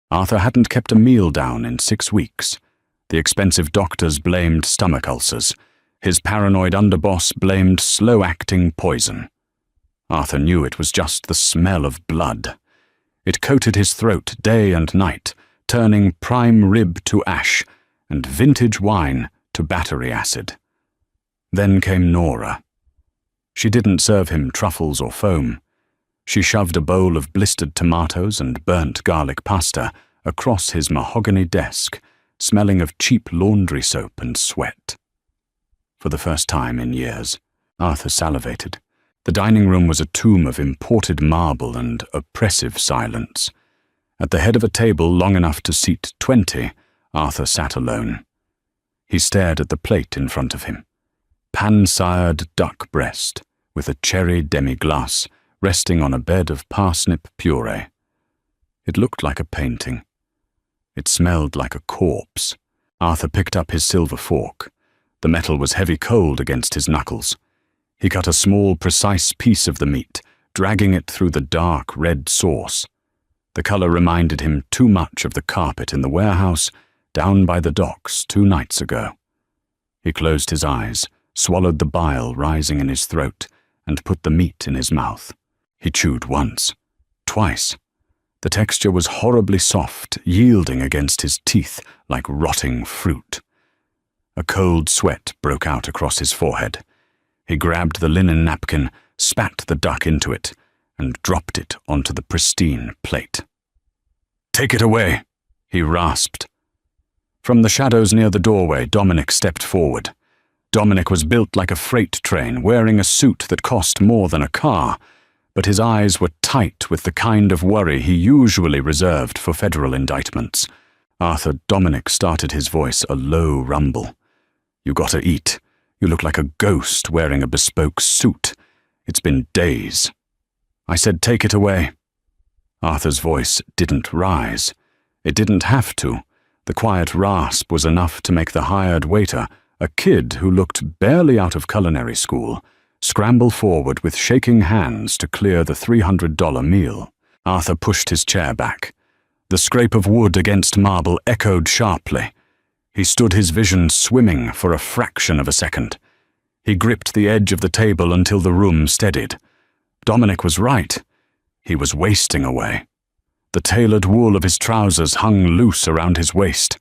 Arthur hadn't kept a meal down in 6 weeks. The expensive doctors blamed stomach ulcers. His paranoid underboss blamed slow-acting poison. Arthur knew it was just the smell of blood. It coated his throat day and night, turning prime rib to ash and vintage wine to battery acid. Then came Nora. She didn't serve him truffles or foam. She shoved a bowl of blistered tomatoes and burnt garlic pasta across his mahogany desk, smelling of cheap laundry soap and sweat. For the first time in years, Arthur salivated. The dining room was a tomb of imported marble and oppressive silence. At the head of a table long enough to seat 20, Arthur sat alone. He stared at the plate in front of him. Pan-sired duck breast with a cherry demi-glace resting on a bed of parsnip puree. It looked like a painting. It smelled like a corpse. Arthur picked up his silver fork. The metal was heavy cold against his knuckles. He cut a small, precise piece of the meat, dragging it through the dark red sauce. The color reminded him too much of the carpet in the warehouse down by the docks 2 nights ago. He closed his eyes, swallowed the bile rising in his throat, and put the meat in his mouth. He chewed once, twice. The texture was horribly soft, yielding against his teeth like rotting fruit. A cold sweat broke out across his forehead. He grabbed the linen napkin, spat the duck into it, and dropped it onto the pristine plate. "Take it away," he rasped. From the shadows near the doorway, Dominic stepped forward. Dominic was built like a freight train, wearing a suit that cost more than a car, but his eyes were tight with the kind of worry he usually reserved for federal indictments. Dominic started his voice a low rumble. "You gotta eat. You look like a ghost wearing a bespoke suit. It's been days." I said, "Take it away." Arthur's voice didn't rise. It didn't have to. The quiet rasp was enough to make the hired waiter, a kid who looked barely out of culinary school, scramble forward with shaking hands to clear the $300 meal. Arthur pushed his chair back. The scrape of wood against marble echoed sharply. He stood his vision swimming for a fraction of a second. He gripped the edge of the table until the room steadied. Dominic was right. He was wasting away. The tailored wool of his trousers hung loose around his waist.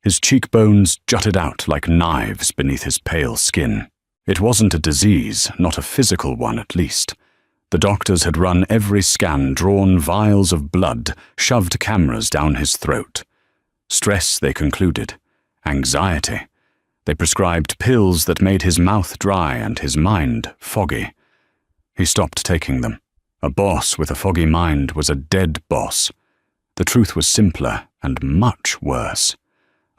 His cheekbones jutted out like knives beneath his pale skin. It wasn't a disease, not a physical one at least. The doctors had run every scan, drawn vials of blood, shoved cameras down his throat. Stress, they concluded. Anxiety. They prescribed pills that made his mouth dry and his mind foggy. He stopped taking them. A boss with a foggy mind was a dead boss. The truth was simpler and much worse.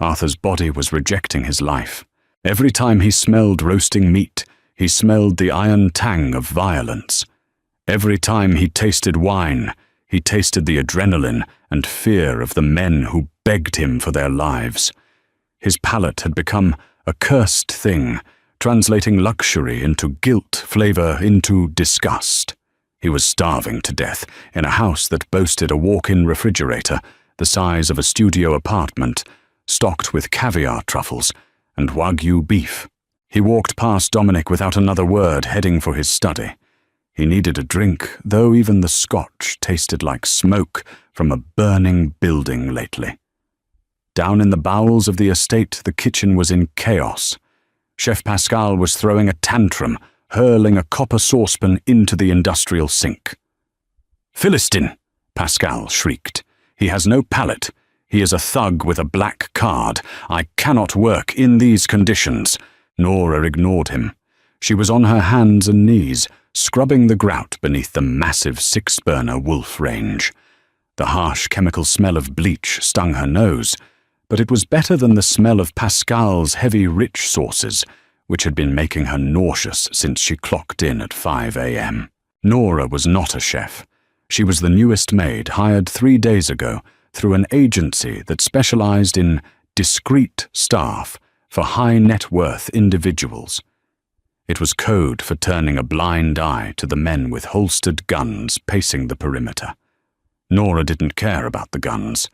Arthur's body was rejecting his life. Every time he smelled roasting meat, he smelled the iron tang of violence. Every time he tasted wine, he tasted the adrenaline and fear of the men who begged him for their lives. His palate had become a cursed thing, translating luxury into guilt, flavor into disgust. He was starving to death in a house that boasted a walk-in refrigerator the size of a studio apartment, stocked with caviar truffles and Wagyu beef. He walked past Dominic without another word, heading for his study. He needed a drink, though even the scotch tasted like smoke from a burning building lately. Down in the bowels of the estate, the kitchen was in chaos. Chef Pascal was throwing a tantrum, hurling a copper saucepan into the industrial sink. "Philistine!" Pascal shrieked. "He has no palate. He is a thug with a black card. I cannot work in these conditions." Nora ignored him. She was on her hands and knees, scrubbing the grout beneath the massive 6-burner Wolf range. The harsh chemical smell of bleach stung her nose, but it was better than the smell of Pascal's heavy, rich sauces, which had been making her nauseous since she clocked in at 5 a.m. Nora was not a chef. She was the newest maid, hired 3 days ago through an agency that specialized in discreet staff for high-net-worth individuals. It was code for turning a blind eye to the men with holstered guns pacing the perimeter. Nora didn't care about the guns.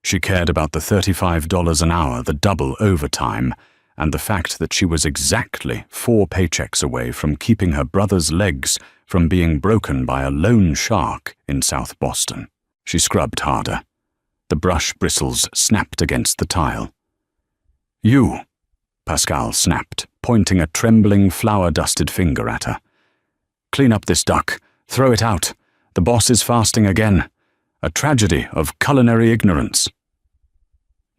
She cared about the $35 an hour, the double overtime, and the fact that she was exactly 4 paychecks away from keeping her brother's legs from being broken by a loan shark in South Boston. She scrubbed harder. The brush bristles snapped against the tile. "You," Pascal snapped, pointing a trembling, flour-dusted finger at her. "Clean up this duck. Throw it out. The boss is fasting again. A tragedy of culinary ignorance."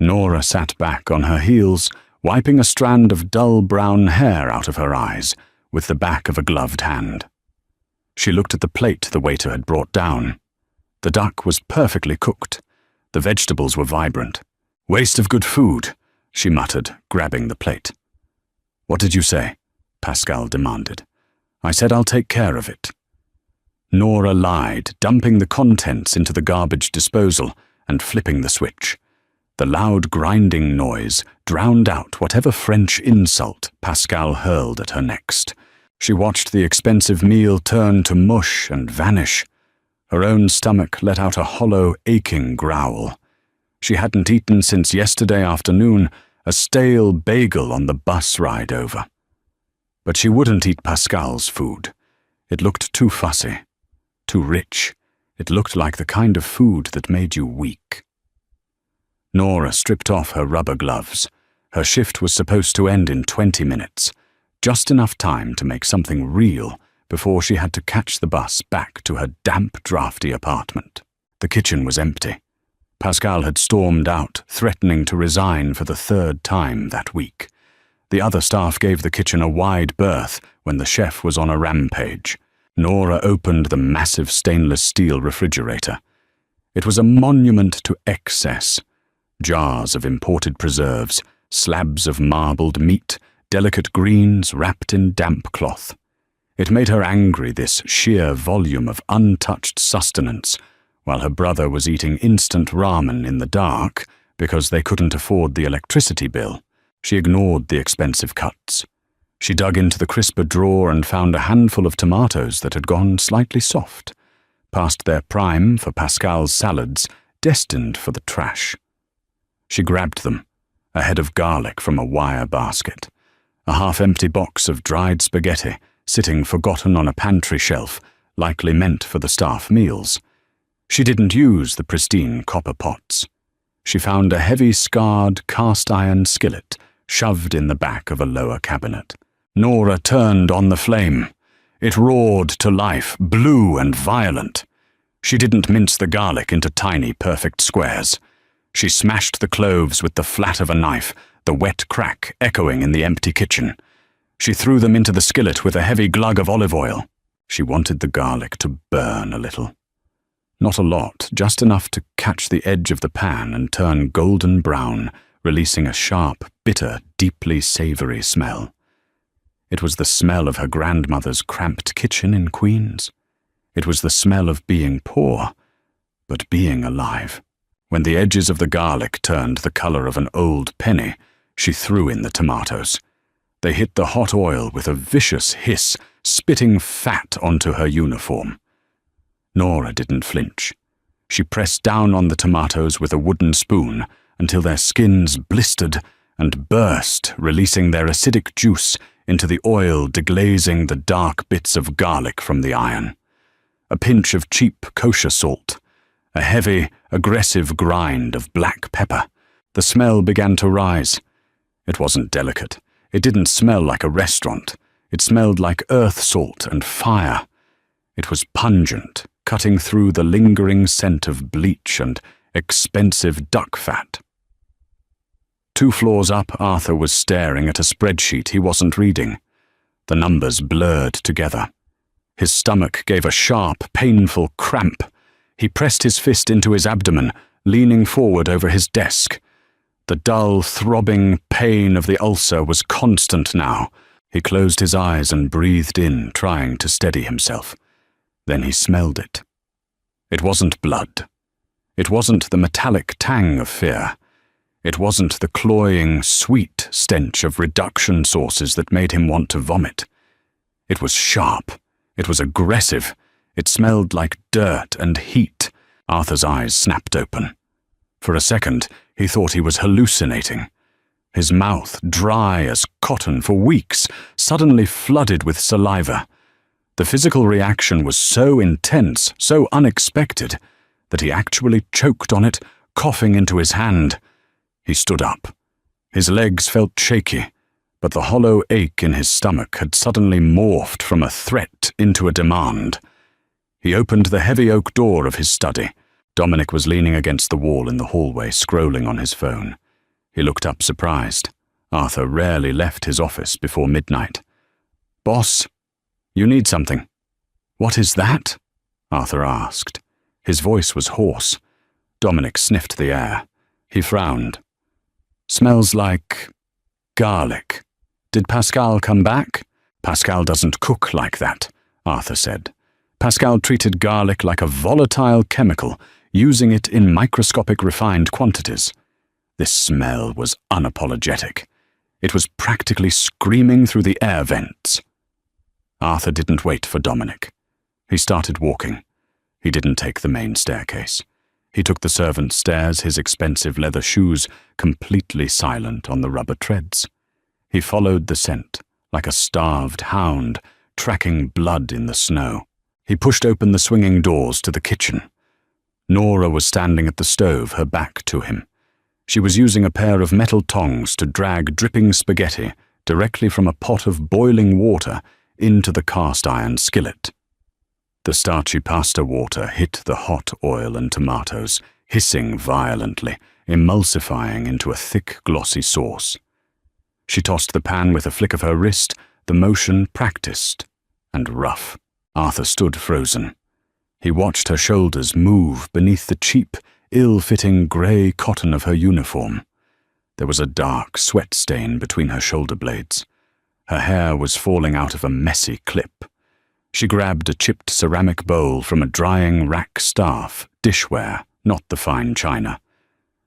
Nora sat back on her heels, wiping a strand of dull brown hair out of her eyes with the back of a gloved hand. She looked at the plate the waiter had brought down. The duck was perfectly cooked. The vegetables were vibrant. "Waste of good food," she muttered, grabbing the plate. "What did you say?" Pascal demanded. "I said I'll take care of it." Nora lied, dumping the contents into the garbage disposal and flipping the switch. The loud grinding noise drowned out whatever French insult Pascal hurled at her next. She watched the expensive meal turn to mush and vanish. Her own stomach let out a hollow, aching growl. She hadn't eaten since yesterday afternoon, a stale bagel on the bus ride over. But she wouldn't eat Pascal's food. It looked too fussy, too rich. It looked like the kind of food that made you weak. Nora stripped off her rubber gloves. Her shift was supposed to end in 20 minutes, just enough time to make something real before she had to catch the bus back to her damp, drafty apartment. The kitchen was empty. Pascal had stormed out, threatening to resign for the 3rd time that week. The other staff gave the kitchen a wide berth when the chef was on a rampage. Nora opened the massive stainless steel refrigerator. It was a monument to excess. Jars of imported preserves, slabs of marbled meat, delicate greens wrapped in damp cloth. It made her angry, this sheer volume of untouched sustenance, while her brother was eating instant ramen in the dark because they couldn't afford the electricity bill. She ignored the expensive cuts. She dug into the crisper drawer and found a handful of tomatoes that had gone slightly soft, past their prime for Pascal's salads, destined for the trash. She grabbed them, a head of garlic from a wire basket, a half-empty box of dried spaghetti sitting forgotten on a pantry shelf, likely meant for the staff meals. She didn't use the pristine copper pots. She found a heavy, scarred, cast-iron skillet shoved in the back of a lower cabinet. Nora turned on the flame. It roared to life, blue and violent. She didn't mince the garlic into tiny, perfect squares. She smashed the cloves with the flat of a knife, the wet crack echoing in the empty kitchen. She threw them into the skillet with a heavy glug of olive oil. She wanted the garlic to burn a little. Not a lot, just enough to catch the edge of the pan and turn golden brown, releasing a sharp, bitter, deeply savory smell. It was the smell of her grandmother's cramped kitchen in Queens. It was the smell of being poor, but being alive. When the edges of the garlic turned the color of an old penny, she threw in the tomatoes. They hit the hot oil with a vicious hiss, spitting fat onto her uniform. Nora didn't flinch. She pressed down on the tomatoes with a wooden spoon until their skins blistered and burst, releasing their acidic juice into the oil deglazing the dark bits of garlic from the iron. A pinch of cheap kosher salt. A heavy, aggressive grind of black pepper. The smell began to rise. It wasn't delicate. It didn't smell like a restaurant. It smelled like earth salt and fire. It was pungent, cutting through the lingering scent of bleach and expensive duck fat. 2 floors up, Arthur was staring at a spreadsheet he wasn't reading. The numbers blurred together. His stomach gave a sharp, painful cramp. He pressed his fist into his abdomen, leaning forward over his desk. The dull, throbbing pain of the ulcer was constant now. He closed his eyes and breathed in, trying to steady himself. Then he smelled it. It wasn't blood. It wasn't the metallic tang of fear. It wasn't the cloying, sweet stench of reduction sauces that made him want to vomit. It was sharp. It was aggressive. It smelled like dirt and heat. Arthur's eyes snapped open. For a second, he thought he was hallucinating. His mouth, dry as cotton for weeks, suddenly flooded with saliva. The physical reaction was so intense, so unexpected, that he actually choked on it, coughing into his hand. He stood up. His legs felt shaky, but the hollow ache in his stomach had suddenly morphed from a threat into a demand. He opened the heavy oak door of his study. Dominic was leaning against the wall in the hallway, scrolling on his phone. He looked up surprised. Arthur rarely left his office before midnight. "Boss, you need something." "What is that?" Arthur asked. His voice was hoarse. Dominic sniffed the air. He frowned. "Smells like garlic. Did Pascal come back?" "Pascal doesn't cook like that," Arthur said. Pascal treated garlic like a volatile chemical, using it in microscopic refined quantities. This smell was unapologetic. It was practically screaming through the air vents. Arthur didn't wait for Dominic. He started walking. He didn't take the main staircase. He took the servants' stairs, his expensive leather shoes completely silent on the rubber treads. He followed the scent, like a starved hound, tracking blood in the snow. He pushed open the swinging doors to the kitchen. Nora was standing at the stove, her back to him. She was using a pair of metal tongs to drag dripping spaghetti directly from a pot of boiling water into the cast-iron skillet. The starchy pasta water hit the hot oil and tomatoes, hissing violently, emulsifying into a thick, glossy sauce. She tossed the pan with a flick of her wrist, the motion practiced and rough. Arthur stood frozen. He watched her shoulders move beneath the cheap, ill-fitting grey cotton of her uniform. There was a dark sweat stain between her shoulder blades. Her hair was falling out of a messy clip. She grabbed a chipped ceramic bowl from a drying rack staff, dishware, not the fine china.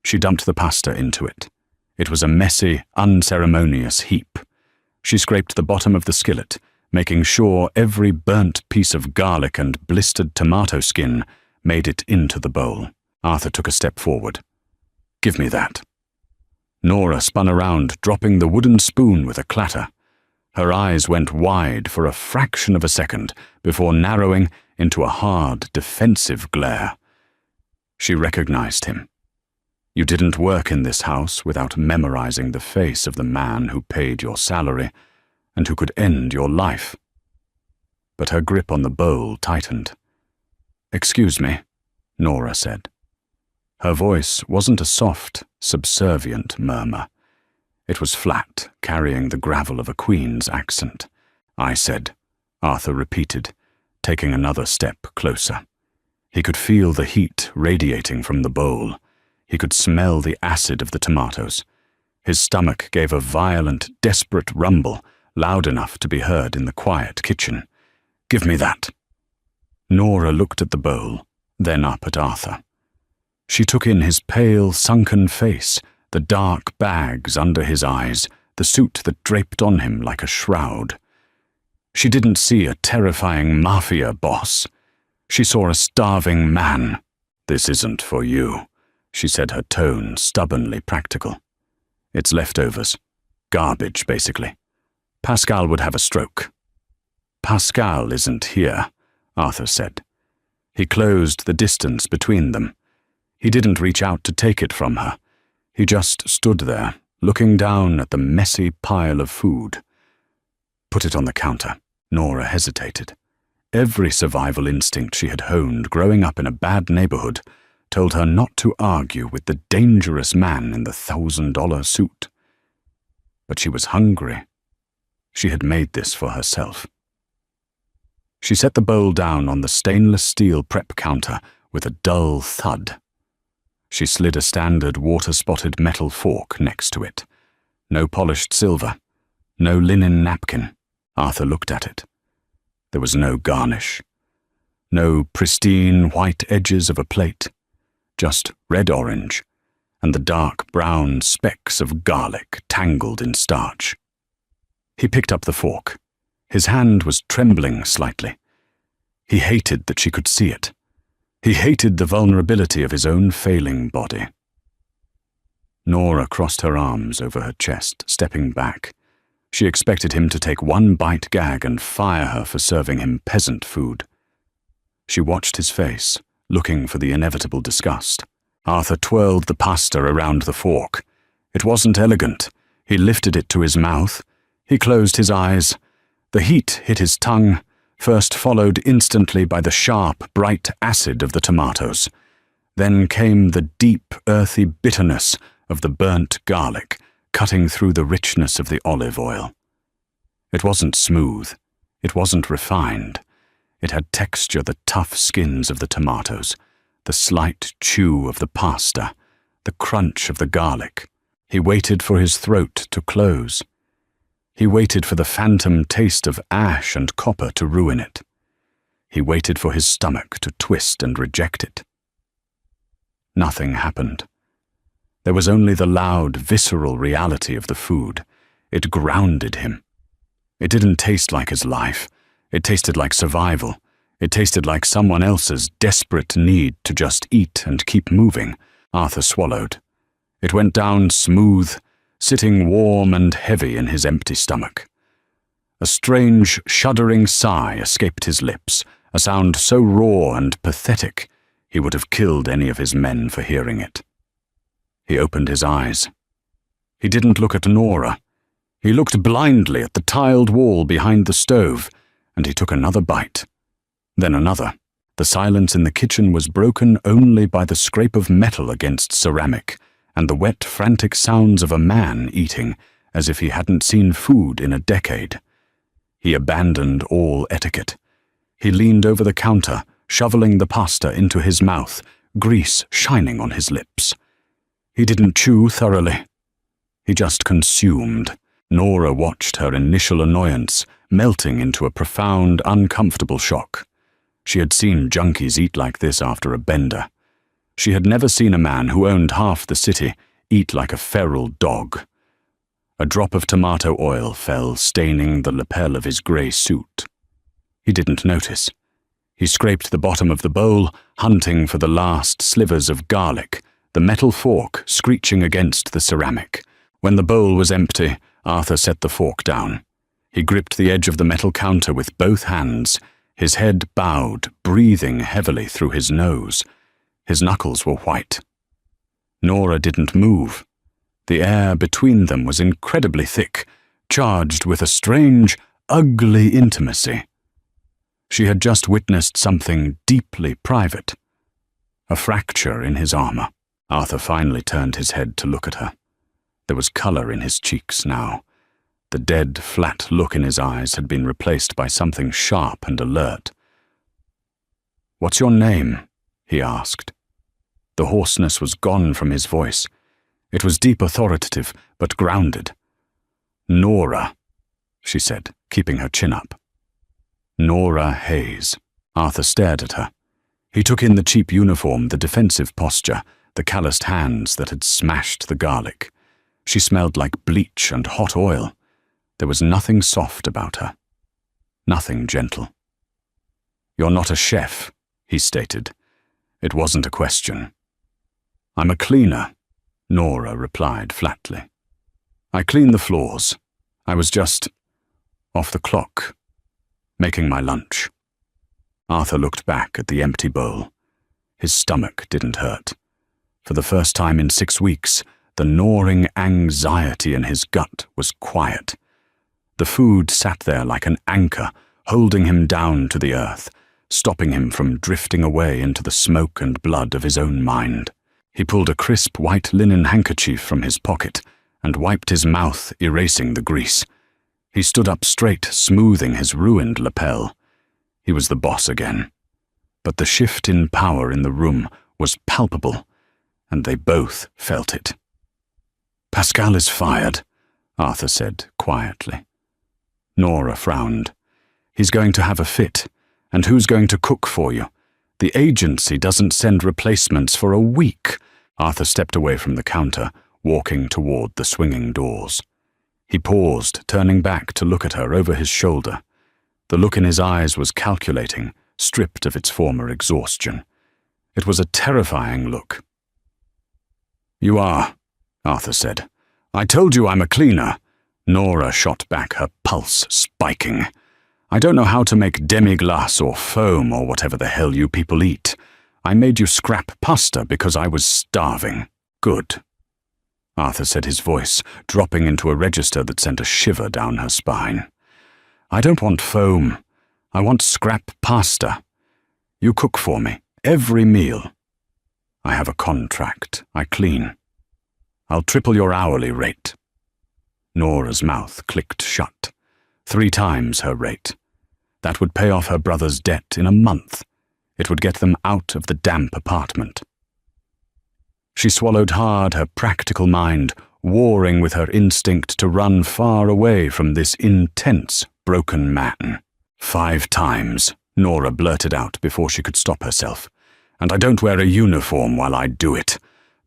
She dumped the pasta into it. It was a messy, unceremonious heap. She scraped the bottom of the skillet, making sure every burnt piece of garlic and blistered tomato skin made it into the bowl. Arthur took a step forward. "Give me that." Nora spun around, dropping the wooden spoon with a clatter. Her eyes went wide for a fraction of a second before narrowing into a hard, defensive glare. She recognized him. You didn't work in this house without memorizing the face of the man who paid your salary and who could end your life. But her grip on the bowl tightened. "Excuse me," Nora said. Her voice wasn't a soft, subservient murmur. It was flat, carrying the gravel of a queen's accent. "I said," Arthur repeated, taking another step closer. He could feel the heat radiating from the bowl. He could smell the acid of the tomatoes. His stomach gave a violent, desperate rumble, loud enough to be heard in the quiet kitchen. "Give me that." Nora looked at the bowl, then up at Arthur. She took in his pale, sunken face, the dark bags under his eyes, the suit that draped on him like a shroud. She didn't see a terrifying mafia boss. She saw a starving man. "This isn't for you," she said, her tone stubbornly practical. "It's leftovers. Garbage, basically. Pascal would have a stroke." "Pascal isn't here," Arthur said. He closed the distance between them. He didn't reach out to take it from her. He just stood there, looking down at the messy pile of food. "Put it on the counter." Nora hesitated. Every survival instinct she had honed growing up in a bad neighborhood told her not to argue with the dangerous man in the $1,000 suit. But she was hungry. She had made this for herself. She set the bowl down on the stainless steel prep counter with a dull thud. She slid a standard water-spotted metal fork next to it. No polished silver, no linen napkin. Arthur looked at it. There was no garnish. No pristine white edges of a plate. Just red-orange, and the dark brown specks of garlic tangled in starch. He picked up the fork. His hand was trembling slightly. He hated that she could see it. He hated the vulnerability of his own failing body. Nora crossed her arms over her chest, stepping back. She expected him to take one bite gag and fire her for serving him peasant food. She watched his face, looking for the inevitable disgust. Arthur twirled the pasta around the fork. It wasn't elegant. He lifted it to his mouth. He closed his eyes. The heat hit his tongue, first followed instantly by the sharp, bright acid of the tomatoes. Then came the deep, earthy bitterness of the burnt garlic, cutting through the richness of the olive oil. It wasn't smooth. It wasn't refined. It had texture, the tough skins of the tomatoes, the slight chew of the pasta, the crunch of the garlic. He waited for his throat to close. He waited for the phantom taste of ash and copper to ruin it. He waited for his stomach to twist and reject it. Nothing happened. There was only the loud, visceral reality of the food. It grounded him. It didn't taste like his life. It tasted like survival. It tasted like someone else's desperate need to just eat and keep moving. Arthur swallowed. It went down smooth, sitting warm and heavy in his empty stomach. A strange, shuddering sigh escaped his lips, a sound so raw and pathetic he would have killed any of his men for hearing it. He opened his eyes. He didn't look at Nora. He looked blindly at the tiled wall behind the stove, and he took another bite. Then another. The silence in the kitchen was broken only by the scrape of metal against ceramic, and the wet, frantic sounds of a man eating, as if he hadn't seen food in a decade. He abandoned all etiquette. He leaned over the counter, shoveling the pasta into his mouth, grease shining on his lips. He didn't chew thoroughly. He just consumed. Nora watched her initial annoyance melting into a profound, uncomfortable shock. She had seen junkies eat like this after a bender. She had never seen a man who owned half the city eat like a feral dog. A drop of tomato oil fell, staining the lapel of his grey suit. He didn't notice. He scraped the bottom of the bowl, hunting for the last slivers of garlic, the metal fork screeching against the ceramic. When the bowl was empty, Arthur set the fork down. He gripped the edge of the metal counter with both hands, his head bowed, breathing heavily through his nose. His knuckles were white. Nora didn't move. The air between them was incredibly thick, charged with a strange, ugly intimacy. She had just witnessed something deeply private. A fracture in his armor. Arthur finally turned his head to look at her. There was color in his cheeks now. The dead, flat look in his eyes had been replaced by something sharp and alert. "What's your name?" he asked. The hoarseness was gone from his voice. It was deep authoritative, but grounded. "Nora," she said, keeping her chin up. Nora Hayes. Arthur stared at her. He took in the cheap uniform, the defensive posture, the calloused hands that had smashed the garlic. She smelled like bleach and hot oil. There was nothing soft about her. Nothing gentle. "You're not a chef," he stated. It wasn't a question. "I'm a cleaner," Nora replied flatly. "I clean the floors. I was just off the clock, making my lunch." Arthur looked back at the empty bowl. His stomach didn't hurt. For the first time in 6 weeks, the gnawing anxiety in his gut was quiet. The food sat there like an anchor, holding him down to the earth, stopping him from drifting away into the smoke and blood of his own mind. He pulled a crisp white linen handkerchief from his pocket and wiped his mouth, erasing the grease. He stood up straight, smoothing his ruined lapel. He was the boss again. But the shift in power in the room was palpable, and they both felt it. "Pascal is fired," Arthur said quietly. Nora frowned. "He's going to have a fit. And who's going to cook for you? The agency doesn't send replacements for a week." Arthur stepped away from the counter, walking toward the swinging doors. He paused, turning back to look at her over his shoulder. The look in his eyes was calculating, stripped of its former exhaustion. It was a terrifying look. "You are. Arthur said. "I told you I'm a cleaner." Nora shot back, her pulse spiking. "I don't know how to make demi-glace or foam or whatever the hell you people eat. I made you scrap pasta because I was starving." "Good," Arthur said, his voice dropping into a register that sent a shiver down her spine. "I don't want foam. I want scrap pasta. You cook for me, every meal. I have a contract. I clean. I'll triple your hourly rate." Nora's mouth clicked shut. 3 times her rate. That would pay off her brother's debt in a month. It would get them out of the damp apartment. She swallowed hard, her practical mind warring with her instinct to run far away from this intense, broken man. 5 times, Nora blurted out before she could stop herself. "And I don't wear a uniform while I do it.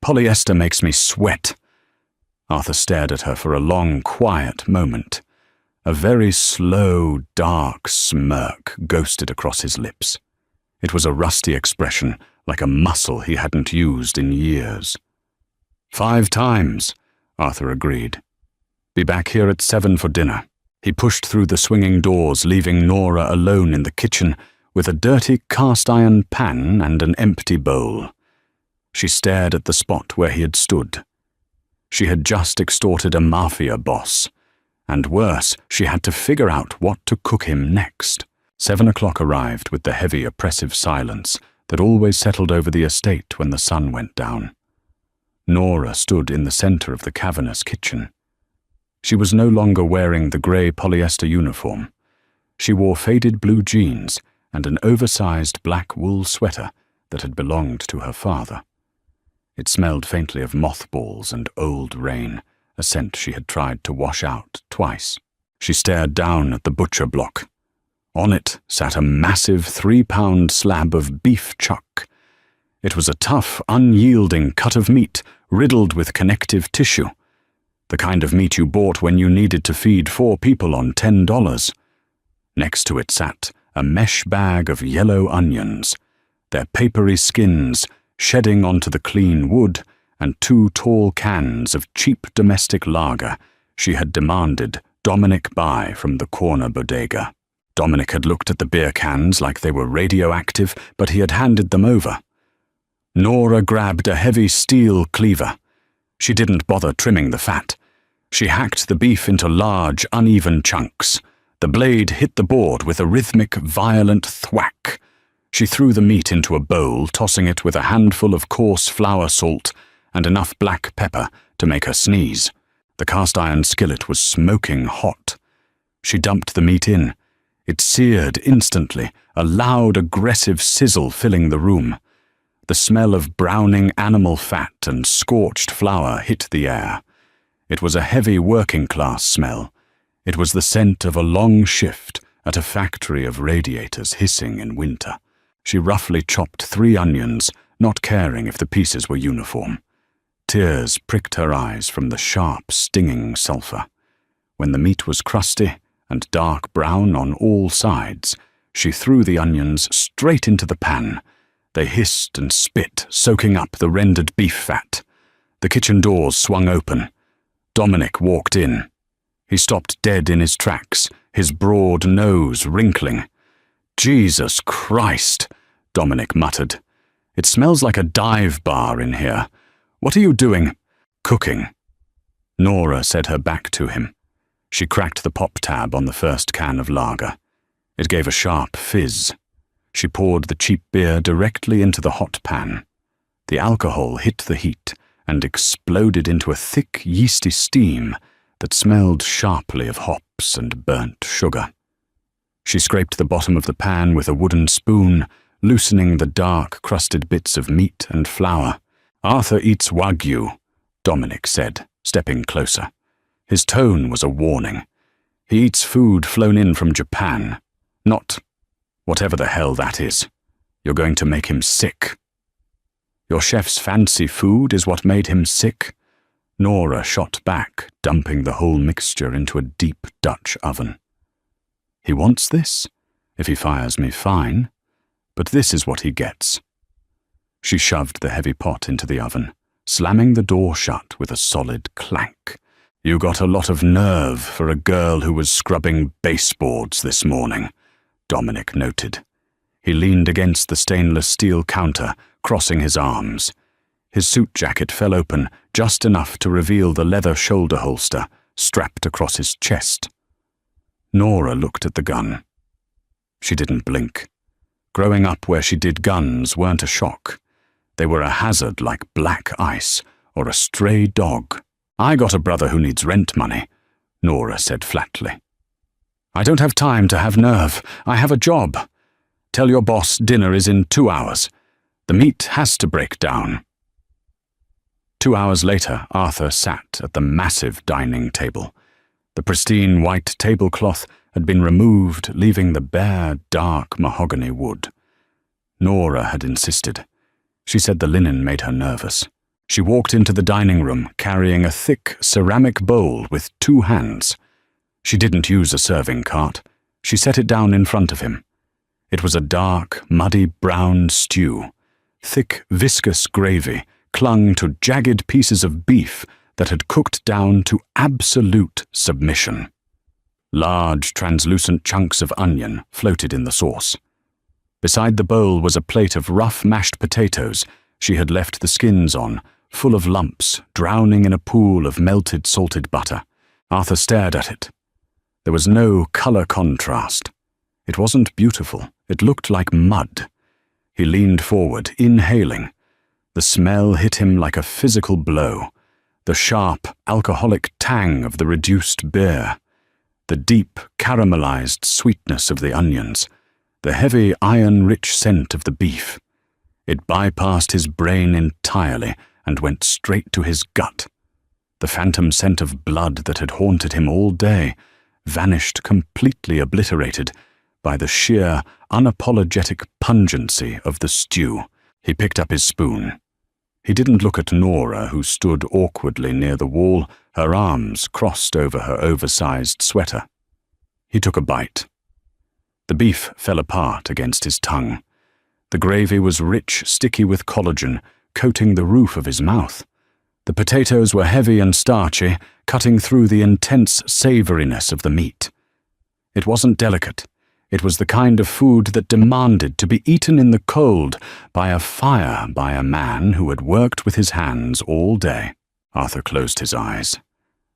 Polyester makes me sweat." Arthur stared at her for a long, quiet moment. A very slow, dark smirk ghosted across his lips. It was a rusty expression, like a muscle he hadn't used in years. 5 times, Arthur agreed. "Be back here at 7 for dinner." He pushed through the swinging doors, leaving Nora alone in the kitchen with a dirty cast-iron pan and an empty bowl. She stared at the spot where he had stood. She had just extorted a Mafia Boss, and worse, she had to figure out what to cook him next. 7 o'clock arrived with the heavy, oppressive silence that always settled over the estate when the sun went down. Nora stood in the center of the cavernous kitchen. She was no longer wearing the grey polyester uniform. She wore faded blue jeans and an oversized black wool sweater that had belonged to her father. It smelled faintly of mothballs and old rain, a scent she had tried to wash out twice. She stared down at the butcher block. On it sat a massive 3-pound slab of beef chuck. It was a tough, unyielding cut of meat riddled with connective tissue, the kind of meat you bought when you needed to feed 4 people on $10. Next to it sat a mesh bag of yellow onions, their papery skins shedding onto the clean wood, and 2 tall cans of cheap domestic lager she had demanded Dominic buy from the corner bodega. Dominic had looked at the beer cans like they were radioactive, but he had handed them over. Nora grabbed a heavy steel cleaver. She didn't bother trimming the fat. She hacked the beef into large, uneven chunks. The blade hit the board with a rhythmic, violent thwack. She threw the meat into a bowl, tossing it with a handful of coarse flour salt and enough black pepper to make her sneeze. The cast-iron skillet was smoking hot. She dumped the meat in. It seared instantly, a loud, aggressive sizzle filling the room. The smell of browning animal fat and scorched flour hit the air. It was a heavy working-class smell. It was the scent of a long shift at a factory of radiators hissing in winter. She roughly chopped 3 onions, not caring if the pieces were uniform. Tears pricked her eyes from the sharp, stinging sulfur. When the meat was crusty and dark brown on all sides, she threw the onions straight into the pan. They hissed and spit, soaking up the rendered beef fat. The kitchen doors swung open. Dominic walked in. He stopped dead in his tracks, his broad nose wrinkling. "Jesus Christ," Dominic muttered. "It smells like a dive bar in here. What are you doing?" "Cooking." Nora set her back to him. She cracked the pop tab on the first can of lager. It gave a sharp fizz. She poured the cheap beer directly into the hot pan. The alcohol hit the heat and exploded into a thick, yeasty steam that smelled sharply of hops and burnt sugar. She scraped the bottom of the pan with a wooden spoon, loosening the dark, crusted bits of meat and flour. "Arthur eats Wagyu," Dominic said, stepping closer. His tone was a warning. "He eats food flown in from Japan, not whatever the hell that is. You're going to make him sick." "Your chef's fancy food is what made him sick?" Nora shot back, dumping the whole mixture into a deep Dutch oven. "He wants this. If he fires me, fine. But this is what he gets." She shoved the heavy pot into the oven, slamming the door shut with a solid clank. "You got a lot of nerve for a girl who was scrubbing baseboards this morning," Dominic noted. He leaned against the stainless steel counter, crossing his arms. His suit jacket fell open just enough to reveal the leather shoulder holster strapped across his chest. Nora looked at the gun. She didn't blink. Growing up where she did, guns weren't a shock. They were a hazard like black ice or a stray dog. "I got a brother who needs rent money," Nora said flatly. "I don't have time to have nerve. I have a job. Tell your boss dinner is in 2 hours. The meat has to break down." 2 hours later, Arthur sat at the massive dining table. The pristine white tablecloth had been removed, leaving the bare, dark mahogany wood. Nora had insisted. She said the linen made her nervous. She walked into the dining room carrying a thick ceramic bowl with 2 hands. She didn't use a serving cart. She set it down in front of him. It was a dark, muddy brown stew. Thick, viscous gravy clung to jagged pieces of beef that had cooked down to absolute submission. Large, translucent chunks of onion floated in the sauce. Beside the bowl was a plate of rough mashed potatoes she had left the skins on, full of lumps, drowning in a pool of melted salted butter. Arthur stared at it. There was no color contrast. It wasn't beautiful. It looked like mud. He leaned forward, inhaling. The smell hit him like a physical blow. The sharp, alcoholic tang of the reduced beer. The deep, caramelized sweetness of the onions. The heavy, iron-rich scent of the beef. It bypassed his brain entirely and went straight to his gut. The phantom scent of blood that had haunted him all day vanished completely obliterated by the sheer, unapologetic pungency of the stew. He picked up his spoon. He didn't look at Nora, who stood awkwardly near the wall, her arms crossed over her oversized sweater. He took a bite. The beef fell apart against his tongue. The gravy was rich, sticky with collagen, coating the roof of his mouth. The potatoes were heavy and starchy, cutting through the intense savoriness of the meat. It wasn't delicate. It was the kind of food that demanded to be eaten in the cold by a fire by a man who had worked with his hands all day. Arthur closed his eyes.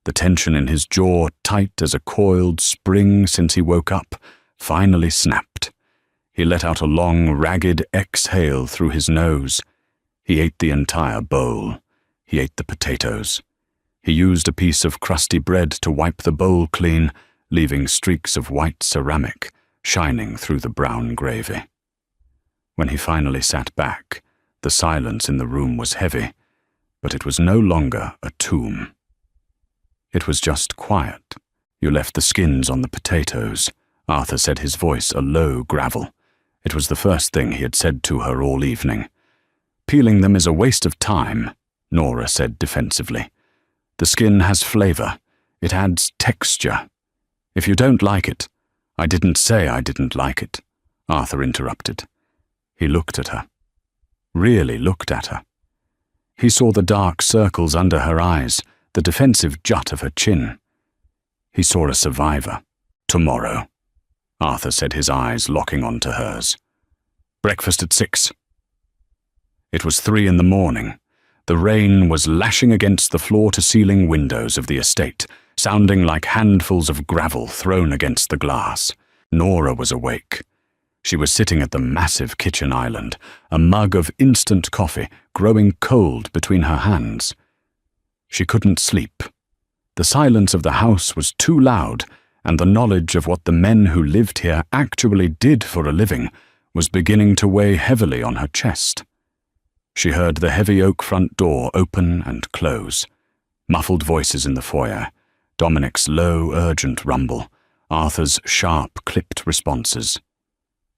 The tension in his jaw, tight as a coiled spring since he woke up, finally snapped. He let out a long, ragged exhale through his nose. He ate the entire bowl. He ate the potatoes. He used a piece of crusty bread to wipe the bowl clean, leaving streaks of white ceramic shining through the brown gravy. When he finally sat back, the silence in the room was heavy, but it was no longer a tomb. It was just quiet. "You left the skins on the potatoes," Arthur said, his voice a low gravel. It was the first thing he had said to her all evening. "Peeling them is a waste of time," Nora said defensively. "The skin has flavor. It adds texture. If you don't like it—" "I didn't say I didn't like it," Arthur interrupted. He looked at her. Really looked at her. He saw the dark circles under her eyes, the defensive jut of her chin. He saw a survivor. "Tomorrow," Arthur said, his eyes locking onto hers. "Breakfast at 6. It was 3 in the morning. The rain was lashing against the floor-to-ceiling windows of the estate, sounding like handfuls of gravel thrown against the glass. Nora was awake. She was sitting at the massive kitchen island, a mug of instant coffee growing cold between her hands. She couldn't sleep. The silence of the house was too loud, and the knowledge of what the men who lived here actually did for a living was beginning to weigh heavily on her chest. She heard the heavy oak front door open and close. Muffled voices in the foyer. Dominic's low, urgent rumble, Arthur's sharp, clipped responses.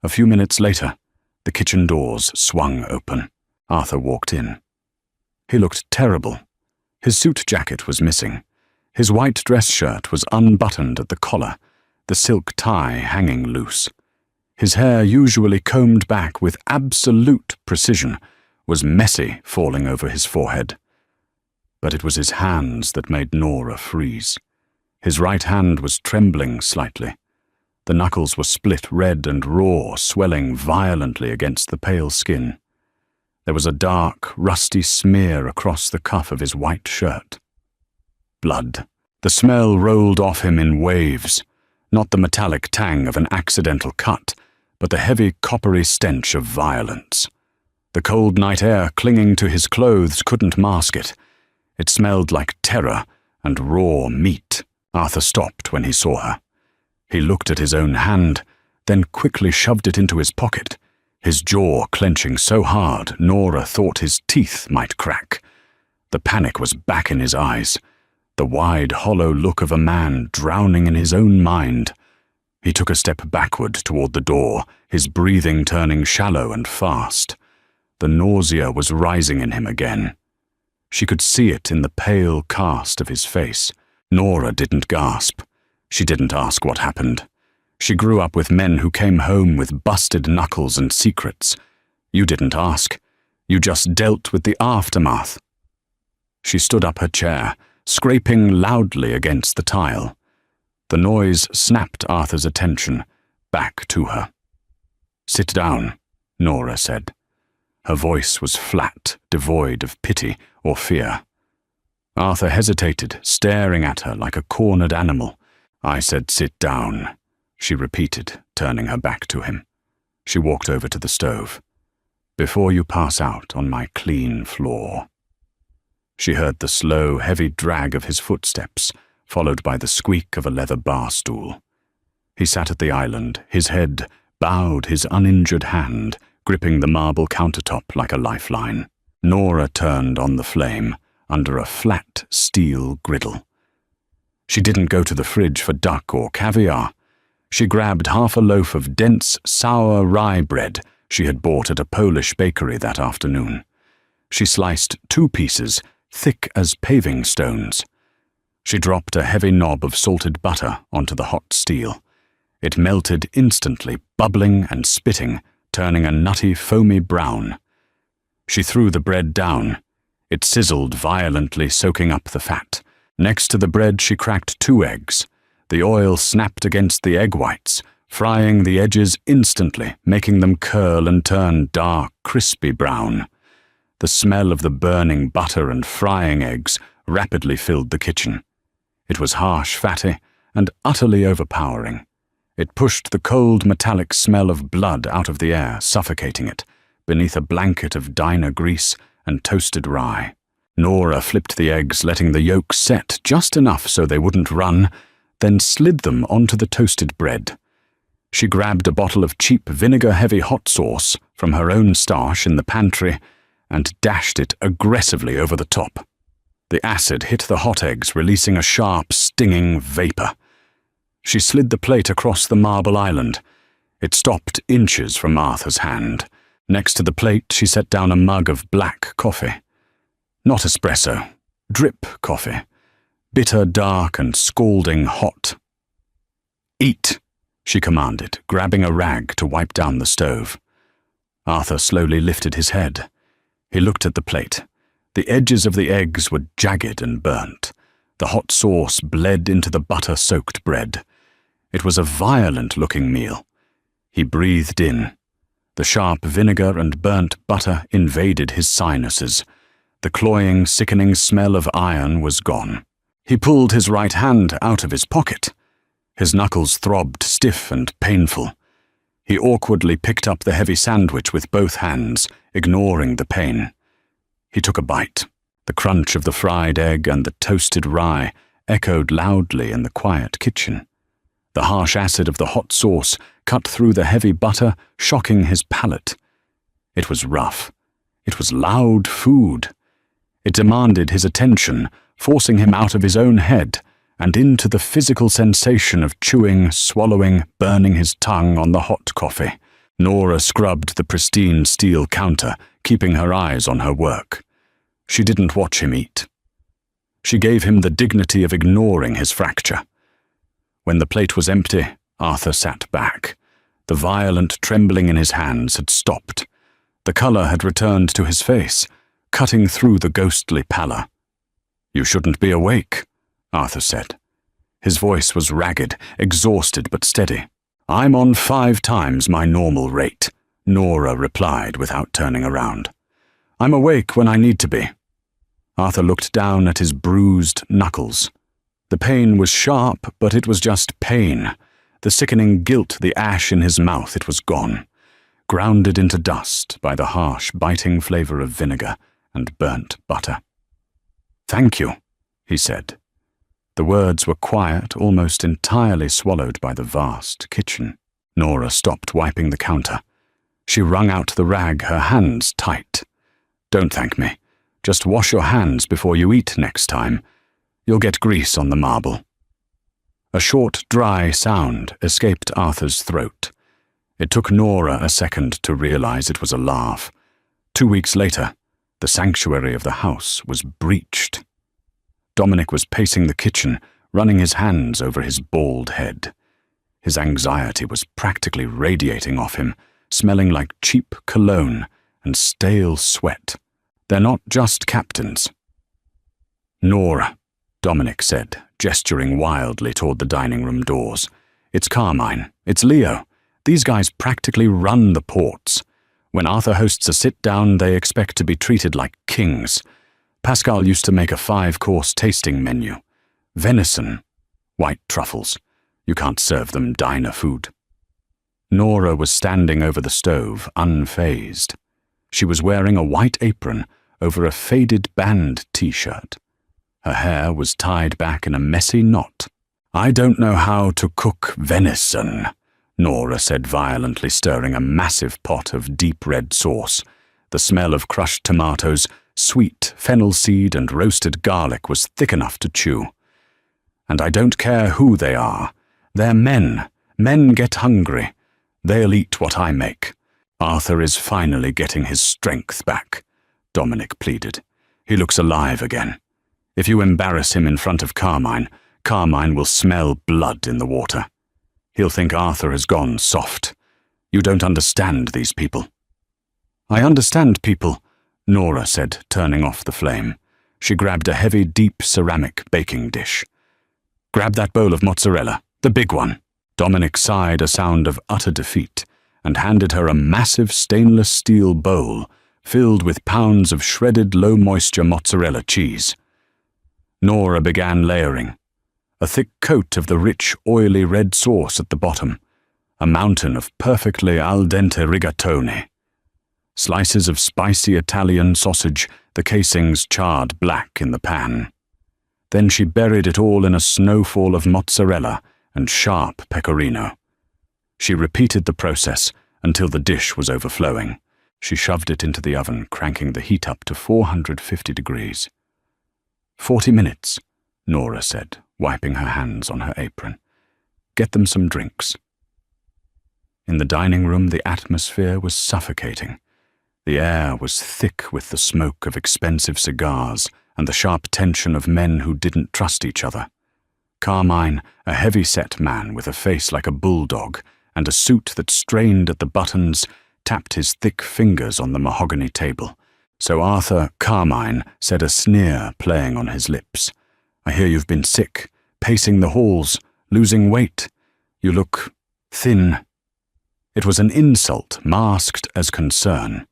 A few minutes later, the kitchen doors swung open. Arthur walked in. He looked terrible. His suit jacket was missing. His white dress shirt was unbuttoned at the collar, the silk tie hanging loose. His hair, usually combed back with absolute precision, was messy falling over his forehead. but it was his hands that made Nora freeze. His right hand was trembling slightly. The knuckles were split red and raw, swelling violently against the pale skin. There was a dark, rusty smear across the cuff of his white shirt. Blood. The smell rolled off him in waves, not the metallic tang of an accidental cut, but the heavy coppery stench of violence. The cold night air clinging to his clothes couldn't mask it. It smelled like terror and raw meat. Arthur stopped when he saw her. He looked at his own hand, then quickly shoved it into his pocket, his jaw clenching so hard Nora thought his teeth might crack. The panic was back in his eyes, the wide, hollow look of a man drowning in his own mind. He took a step backward toward the door, his breathing turning shallow and fast. The nausea was rising in him again. She could see it in the pale cast of his face. Nora didn't gasp. She didn't ask what happened. She grew up with men who came home with busted knuckles and secrets. You didn't ask. You just dealt with the aftermath. She stood up her chair, scraping loudly against the tile. The noise snapped Arthur's attention, back to her. "Sit down," Nora said. Her voice was flat, devoid of pity or fear. Arthur hesitated, staring at her like a cornered animal. "I said sit down," she repeated, turning her back to him. She walked over to the stove. "Before you pass out on my clean floor." She heard the slow, heavy drag of his footsteps, followed by the squeak of a leather bar stool. He sat at the island, his head bowed, his uninjured hand gripping the marble countertop like a lifeline. Nora turned on the flame, under a flat steel griddle. She didn't go to the fridge for duck or caviar. She grabbed half a loaf of dense, sour rye bread she had bought at a Polish bakery that afternoon. She sliced 2 pieces, thick as paving stones. She dropped a heavy knob of salted butter onto the hot steel. It melted instantly, bubbling and spitting, turning a nutty, foamy brown. She threw the bread down. It sizzled violently, soaking up the fat. Next to the bread, she cracked 2 eggs. The oil snapped against the egg whites, frying the edges instantly, making them curl and turn dark, crispy brown. The smell of the burning butter and frying eggs rapidly filled the kitchen. It was harsh, fatty, and utterly overpowering. It pushed the cold, metallic smell of blood out of the air, suffocating it, beneath a blanket of diner grease and toasted rye. Nora flipped the eggs, letting the yolks set just enough so they wouldn't run, then slid them onto the toasted bread. She grabbed a bottle of cheap vinegar-heavy hot sauce from her own stash in the pantry and dashed it aggressively over the top. The acid hit the hot eggs, releasing a sharp, stinging vapor. She slid the plate across the marble island. It stopped inches from Arthur's hand. Next to the plate, she set down a mug of black coffee. Not espresso, drip coffee. Bitter, dark, and scalding hot. "Eat," she commanded, grabbing a rag to wipe down the stove. Arthur slowly lifted his head. He looked at the plate. The edges of the eggs were jagged and burnt. The hot sauce bled into the butter-soaked bread. It was a violent-looking meal. He breathed in. The sharp vinegar and burnt butter invaded his sinuses. The cloying, sickening smell of iron was gone. He pulled his right hand out of his pocket. His knuckles throbbed, stiff and painful. He awkwardly picked up the heavy sandwich with both hands, ignoring the pain. He took a bite. The crunch of the fried egg and the toasted rye echoed loudly in the quiet kitchen. The harsh acid of the hot sauce cut through the heavy butter, shocking his palate. It was rough. It was loud food. It demanded his attention, forcing him out of his own head and into the physical sensation of chewing, swallowing, burning his tongue on the hot coffee. Nora scrubbed the pristine steel counter, keeping her eyes on her work. She didn't watch him eat. She gave him the dignity of ignoring his fracture. When the plate was empty, Arthur sat back. The violent trembling in his hands had stopped. The color had returned to his face, cutting through the ghostly pallor. You shouldn't be awake, Arthur said. His voice was ragged, exhausted but steady. I'm on 5 times my normal rate, Nora replied without turning around. I'm awake when I need to be. Arthur looked down at his bruised knuckles. The pain was sharp, but it was just pain. The sickening guilt, the ash in his mouth, it was gone, grounded into dust by the harsh, biting flavor of vinegar and burnt butter. Thank you, he said. The words were quiet, almost entirely swallowed by the vast kitchen. Nora stopped wiping the counter. She wrung out the rag, her hands tight. Don't thank me. Just wash your hands before you eat next time. You'll get grease on the marble. A short, dry sound escaped Arthur's throat. It took Nora a second to realize it was a laugh. 2 weeks later, the sanctuary of the house was breached. Dominic was pacing the kitchen, running his hands over his bald head. His anxiety was practically radiating off him, smelling like cheap cologne and stale sweat. They're not just captains. Nora, Dominic said, gesturing wildly toward the dining room doors. It's Carmine. It's Leo. These guys practically run the ports. When Arthur hosts a sit-down, they expect to be treated like kings. Pascal used to make a 5-course tasting menu. Venison, white truffles. You can't serve them diner food. Nora was standing over the stove, unfazed. She was wearing a white apron over a faded band t-shirt. Her hair was tied back in a messy knot. I don't know how to cook venison, Nora said, violently stirring a massive pot of deep red sauce. The smell of crushed tomatoes, sweet fennel seed and roasted garlic was thick enough to chew. And I don't care who they are. They're men. Men get hungry. They'll eat what I make. Arthur is finally getting his strength back, Dominic pleaded. He looks alive again. If you embarrass him in front of Carmine, Carmine will smell blood in the water. He'll think Arthur has gone soft. You don't understand these people. I understand people, Nora said, turning off the flame. She grabbed a heavy, deep ceramic baking dish. Grab that bowl of mozzarella, the big one. Dominic sighed a sound of utter defeat and handed her a massive stainless steel bowl filled with pounds of shredded low-moisture mozzarella cheese. Nora began layering. A thick coat of the rich, oily red sauce at the bottom. A mountain of perfectly al dente rigatoni. Slices of spicy Italian sausage, the casings charred black in the pan. Then she buried it all in a snowfall of mozzarella and sharp pecorino. She repeated the process until the dish was overflowing. She shoved it into the oven, cranking the heat up to 450 degrees. 40 minutes, Nora said, wiping her hands on her apron. Get them some drinks. In the dining room, the atmosphere was suffocating. The air was thick with the smoke of expensive cigars and the sharp tension of men who didn't trust each other. Carmine, a heavy-set man with a face like a bulldog and a suit that strained at the buttons, tapped his thick fingers on the mahogany table. So Arthur Carmine said, a sneer playing on his lips. I hear you've been sick, pacing the halls, losing weight. You look thin. It was an insult masked as concern.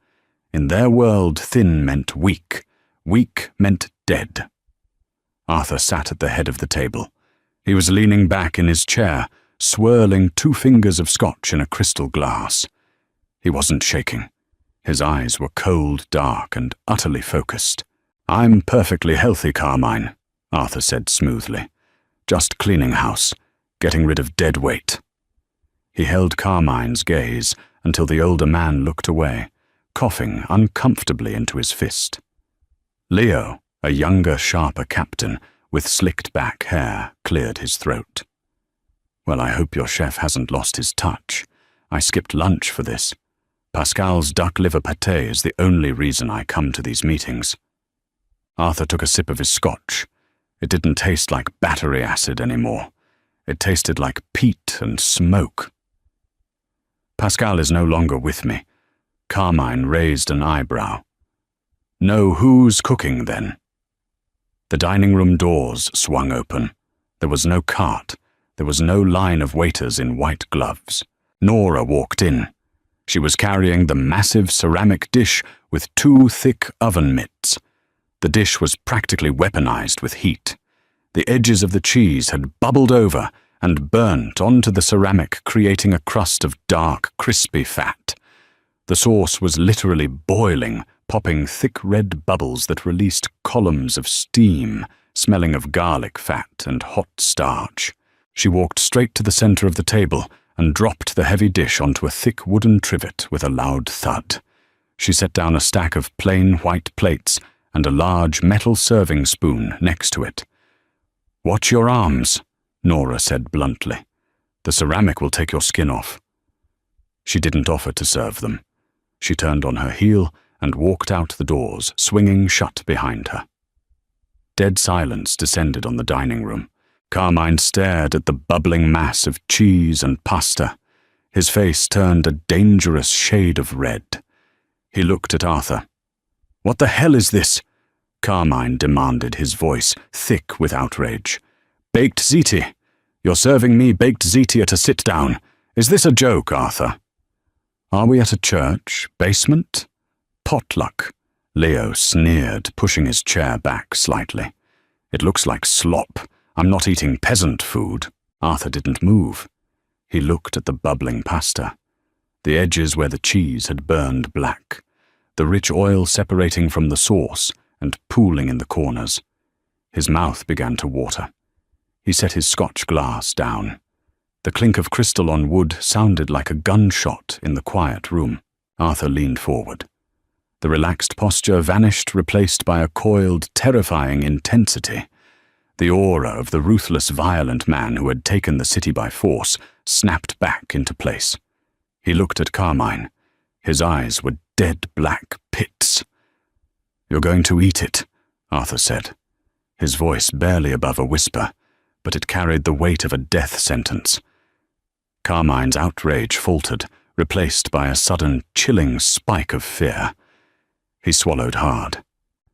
In their world, thin meant weak. Weak meant dead. Arthur sat at the head of the table. He was leaning back in his chair, swirling 2 fingers of scotch in a crystal glass. He wasn't shaking. His eyes were cold, dark, and utterly focused. I'm perfectly healthy, Carmine, Arthur said smoothly. Just cleaning house, getting rid of dead weight. He held Carmine's gaze until the older man looked away, coughing uncomfortably into his fist. Leo, a younger, sharper captain with slicked-back hair, cleared his throat. Well, I hope your chef hasn't lost his touch. I skipped lunch for this. Pascal's duck liver pâté is the only reason I come to these meetings. Arthur took a sip of his scotch. It didn't taste like battery acid anymore. It tasted like peat and smoke. Pascal is no longer with me. Carmine raised an eyebrow. No, who's cooking then? The dining room doors swung open. There was no cart. There was no line of waiters in white gloves. Nora walked in. She was carrying the massive ceramic dish with 2 thick oven mitts. The dish was practically weaponized with heat. The edges of the cheese had bubbled over and burnt onto the ceramic, creating a crust of dark, crispy fat. The sauce was literally boiling, popping thick red bubbles that released columns of steam, smelling of garlic fat and hot starch. She walked straight to the center of the table and dropped the heavy dish onto a thick wooden trivet with a loud thud. She set down a stack of plain white plates and a large metal serving spoon next to it. "Watch your arms," Nora said bluntly. "The ceramic will take your skin off." She didn't offer to serve them. She turned on her heel and walked out the doors, swinging shut behind her. Dead silence descended on the dining room. Carmine stared at the bubbling mass of cheese and pasta. His face turned a dangerous shade of red. He looked at Arthur. "What the hell is this?" Carmine demanded, his voice thick with outrage. "Baked ziti. You're serving me baked ziti at a sit-down. Is this a joke, Arthur?" "Are we at a church? Basement?" "Potluck," Leo sneered, pushing his chair back slightly. "It looks like slop. I'm not eating peasant food." Arthur didn't move. He looked at the bubbling pasta. The edges where the cheese had burned black. The rich oil separating from the sauce and pooling in the corners. His mouth began to water. He set his scotch glass down. The clink of crystal on wood sounded like a gunshot in the quiet room. Arthur leaned forward. The relaxed posture vanished, replaced by a coiled, terrifying intensity. The aura of the ruthless, violent man who had taken the city by force snapped back into place. He looked at Carmine. His eyes were dead black pits. "You're going to eat it," Arthur said. His voice barely above a whisper, but it carried the weight of a death sentence. Carmine's outrage faltered, replaced by a sudden, chilling spike of fear. He swallowed hard.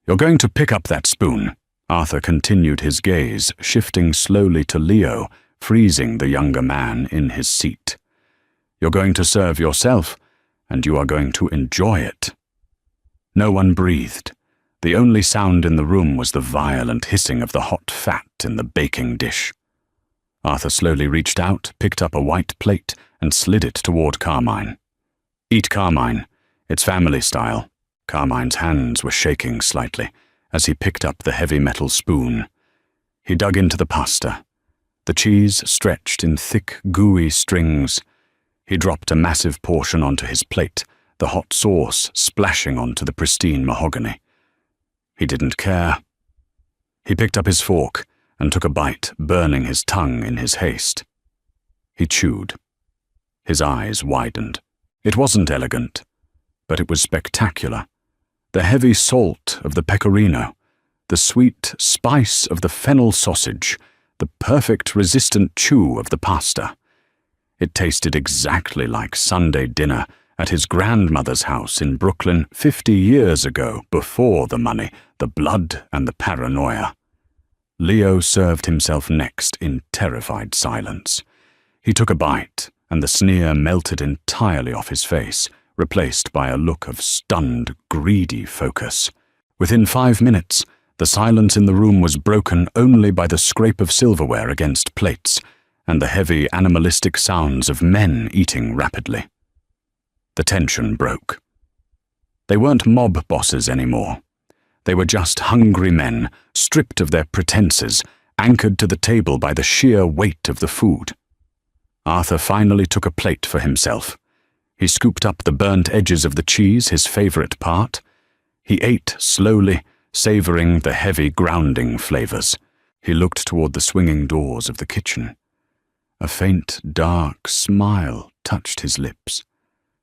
"You're going to pick up that spoon." Arthur continued his gaze, shifting slowly to Leo, freezing the younger man in his seat. "You're going to serve yourself, and you are going to enjoy it." No one breathed. The only sound in the room was the violent hissing of the hot fat in the baking dish. Arthur slowly reached out, picked up a white plate, and slid it toward Carmine. "Eat, Carmine. It's family style." Carmine's hands were shaking slightly as he picked up the heavy metal spoon. He dug into the pasta. The cheese stretched in thick, gooey strings. He dropped a massive portion onto his plate, the hot sauce splashing onto the pristine mahogany. He didn't care. He picked up his fork and took a bite, burning his tongue in his haste. He chewed. His eyes widened. It wasn't elegant, but it was spectacular. The heavy salt of the pecorino, the sweet spice of the fennel sausage, the perfect resistant chew of the pasta. It tasted exactly like Sunday dinner at his grandmother's house in Brooklyn 50 years ago, before the money, the blood, and the paranoia. Leo served himself next in terrified silence. He took a bite, and the sneer melted entirely off his face, replaced by a look of stunned, greedy focus. Within 5 minutes, the silence in the room was broken only by the scrape of silverware against plates and the heavy, animalistic sounds of men eating rapidly. The tension broke. They weren't mob bosses anymore. They were just hungry men, stripped of their pretenses, anchored to the table by the sheer weight of the food. Arthur finally took a plate for himself. He scooped up the burnt edges of the cheese, his favorite part. He ate slowly, savoring the heavy, grounding flavors. He looked toward the swinging doors of the kitchen. A faint, dark smile touched his lips.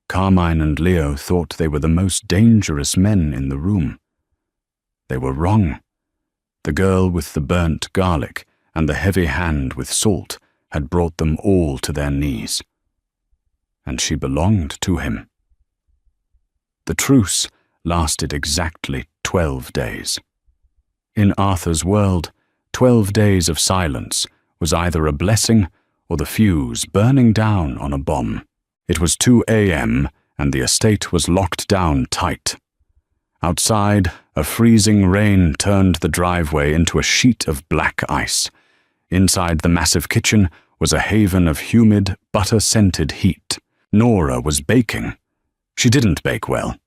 Carmine and Leo thought they were the most dangerous men in the room. They were wrong. The girl with the burnt garlic and the heavy hand with salt had brought them all to their knees. And she belonged to him. The truce lasted exactly 12 days. In Arthur's world, 12 days of silence was either a blessing or the fuse burning down on a bomb. It was 2 a.m. and the estate was locked down tight. Outside, a freezing rain turned the driveway into a sheet of black ice. Inside the massive kitchen was a haven of humid, butter-scented heat. Nora was baking. She didn't bake well.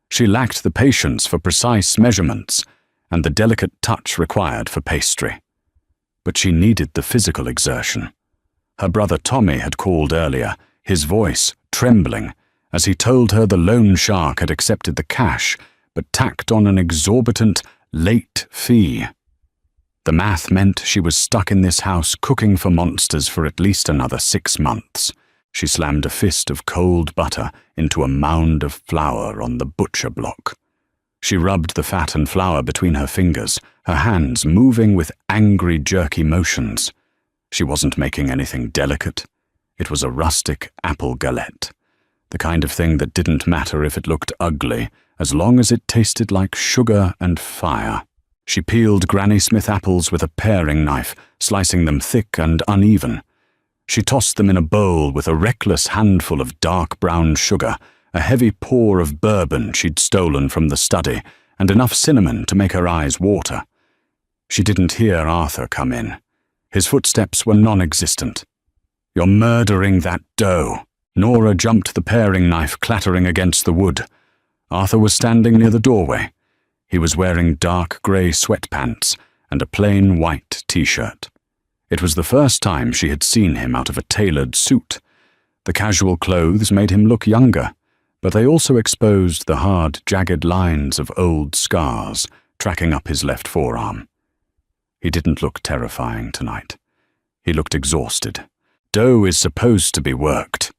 She lacked the patience for precise measurements and the delicate touch required for pastry. But she needed the physical exertion. Her brother Tommy had called earlier, his voice trembling, as he told her the loan shark had accepted the cash, but tacked on an exorbitant, late fee. The math meant she was stuck in this house cooking for monsters for at least another 6 months. She slammed a fist of cold butter into a mound of flour on the butcher block. She rubbed the fat and flour between her fingers, her hands moving with angry, jerky motions. She wasn't making anything delicate. It was a rustic apple galette, the kind of thing that didn't matter if it looked ugly, as long as it tasted like sugar and fire. She peeled Granny Smith apples with a paring knife, slicing them thick and uneven. She tossed them in a bowl with a reckless handful of dark brown sugar, a heavy pour of bourbon she'd stolen from the study, and enough cinnamon to make her eyes water. She didn't hear Arthur come in. His footsteps were non-existent. "You're murdering that dough." Nora jumped, the paring knife clattering against the wood. Arthur was standing near the doorway. He was wearing dark grey sweatpants and a plain white t-shirt. It was the first time she had seen him out of a tailored suit. The casual clothes made him look younger, but they also exposed the hard, jagged lines of old scars tracking up his left forearm. He didn't look terrifying tonight. He looked exhausted. "Dough is supposed to be worked,"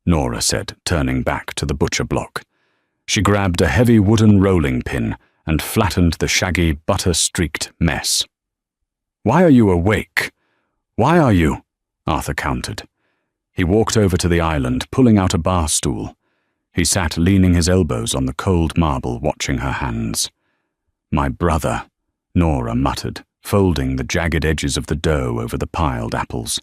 Nora said, turning back to the butcher block. She grabbed a heavy wooden rolling pin and flattened the shaggy, butter-streaked mess. "Why are you awake? Why are you?" Arthur countered. He walked over to the island, pulling out a bar stool. He sat leaning his elbows on the cold marble, watching her hands. "My brother," Nora muttered, folding the jagged edges of the dough over the piled apples.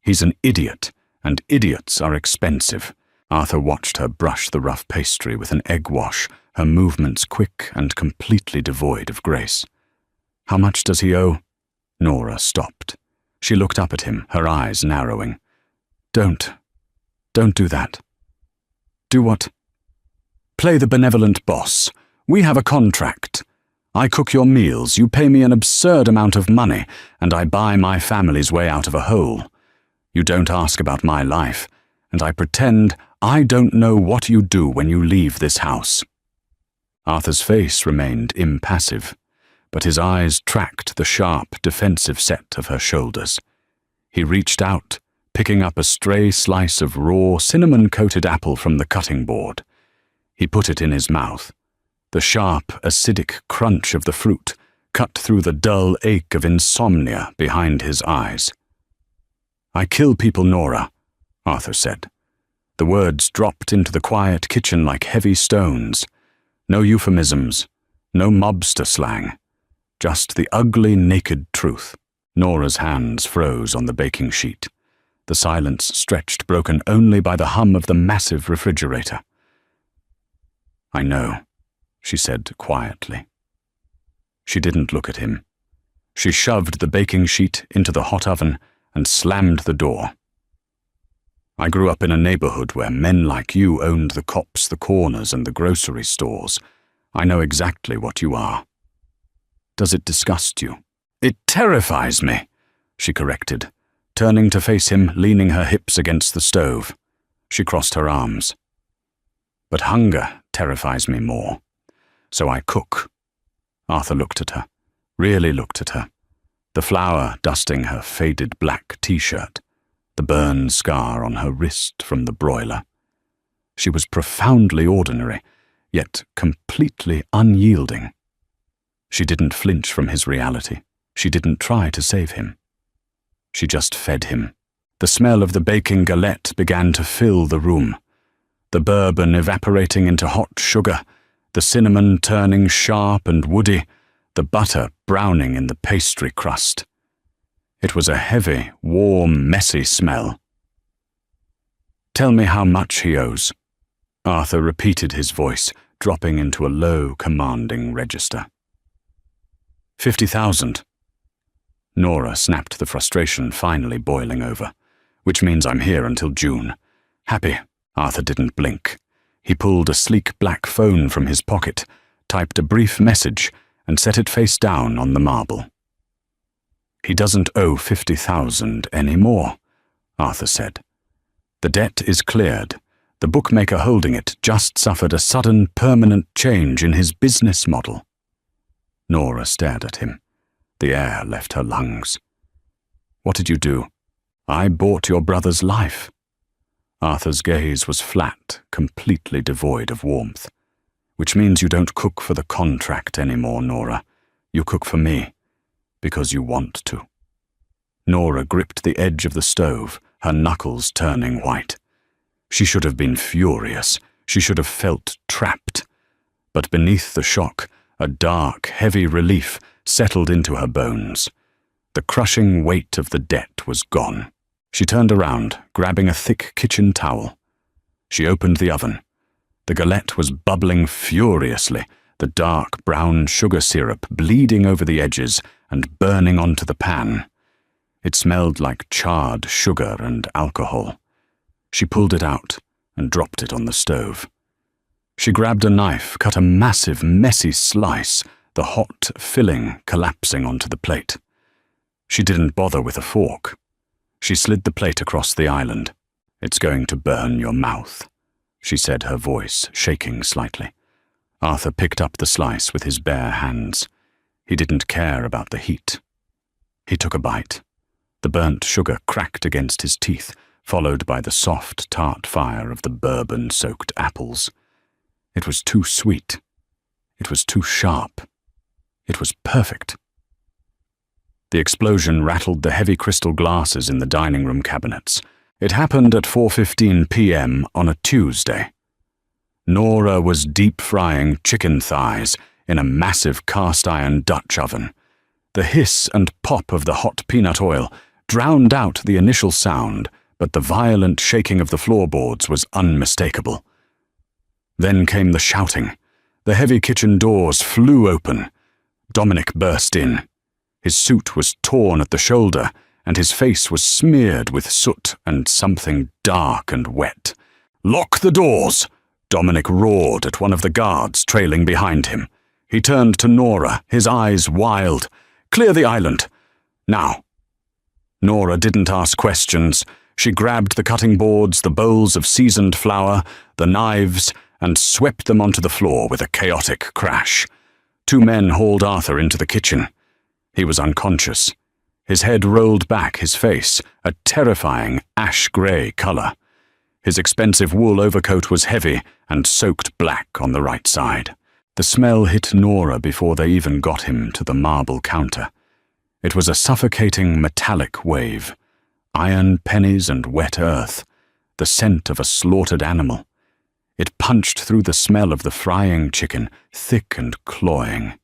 "He's an idiot, and idiots are expensive." Arthur watched her brush the rough pastry with an egg wash, her movements quick and completely devoid of grace. "How much does he owe?" Nora stopped. She looked up at him, her eyes narrowing. Don't do that." "Do what?" "Play the benevolent boss. We have a contract. I cook your meals, you pay me an absurd amount of money, and I buy my family's way out of a hole. You don't ask about my life, and I pretend I don't know what you do when you leave this house." Arthur's face remained impassive, but his eyes tracked the sharp, defensive set of her shoulders. He reached out, picking up a stray slice of raw, cinnamon-coated apple from the cutting board. He put it in his mouth. The sharp, acidic crunch of the fruit cut through the dull ache of insomnia behind his eyes. "I kill people, Nora," Arthur said. The words dropped into the quiet kitchen like heavy stones. No euphemisms, no mobster slang. Just the ugly, naked truth. Nora's hands froze on the baking sheet. The silence stretched, broken only by the hum of the massive refrigerator. "I know," she said quietly. She didn't look at him. She shoved the baking sheet into the hot oven and slammed the door. "I grew up in a neighborhood where men like you owned the cops, the corners, and the grocery stores. I know exactly what you are." "Does it disgust you?" "It terrifies me," she corrected, turning to face him, leaning her hips against the stove. She crossed her arms. "But hunger terrifies me more. So I cook." Arthur looked at her, really looked at her. The flour dusting her faded black t-shirt, the burn scar on her wrist from the broiler. She was profoundly ordinary, yet completely unyielding. She didn't flinch from his reality. She didn't try to save him. She just fed him. The smell of the baking galette began to fill the room. The bourbon evaporating into hot sugar, the cinnamon turning sharp and woody, the butter browning in the pastry crust. It was a heavy, warm, messy smell. "Tell me how much he owes," Arthur repeated, his voice dropping into a low, commanding register. 50,000. Nora snapped, the frustration finally boiling over. "Which means I'm here until June." "Happy." Arthur didn't blink. He pulled a sleek black phone from his pocket, typed a brief message, and set it face down on the marble. "He doesn't owe 50,000 anymore," Arthur said. "The debt is cleared. The bookmaker holding it just suffered a sudden, permanent change in his business model." Nora stared at him. The air left her lungs. "What did you do?" "I bought your brother's life." Arthur's gaze was flat, completely devoid of warmth. "Which means you don't cook for the contract anymore, Nora. You cook for me, because you want to." Nora gripped the edge of the stove, her knuckles turning white. She should have been furious. She should have felt trapped. But beneath the shock, a dark, heavy relief settled into her bones. The crushing weight of the debt was gone. She turned around, grabbing a thick kitchen towel. She opened the oven. The galette was bubbling furiously, the dark brown sugar syrup bleeding over the edges and burning onto the pan. It smelled like charred sugar and alcohol. She pulled it out and dropped it on the stove. She grabbed a knife, cut a massive, messy slice, the hot filling collapsing onto the plate. She didn't bother with a fork. She slid the plate across the island. "It's going to burn your mouth," she said, her voice shaking slightly. Arthur picked up the slice with his bare hands. He didn't care about the heat. He took a bite. The burnt sugar cracked against his teeth, followed by the soft, tart fire of the bourbon-soaked apples. It was too sweet. It was too sharp. It was perfect. The explosion rattled the heavy crystal glasses in the dining room cabinets. It happened at 4:15 p.m. on a Tuesday. Nora was deep-frying chicken thighs in a massive cast-iron Dutch oven. The hiss and pop of the hot peanut oil drowned out the initial sound, but the violent shaking of the floorboards was unmistakable. Then came the shouting. The heavy kitchen doors flew open. Dominic burst in. His suit was torn at the shoulder, and his face was smeared with soot and something dark and wet. "Lock the doors!" Dominic roared at one of the guards trailing behind him. He turned to Nora, his eyes wild. "Clear the island! Now!" Nora didn't ask questions. She grabbed the cutting boards, the bowls of seasoned flour, the knives, and swept them onto the floor with a chaotic crash. Two men hauled Arthur into the kitchen. He was unconscious. His head rolled back, his face a terrifying ash-grey color. His expensive wool overcoat was heavy and soaked black on the right side. The smell hit Nora before they even got him to the marble counter. It was a suffocating metallic wave. Iron pennies and wet earth, the scent of a slaughtered animal. It punched through the smell of the frying chicken, thick and cloying.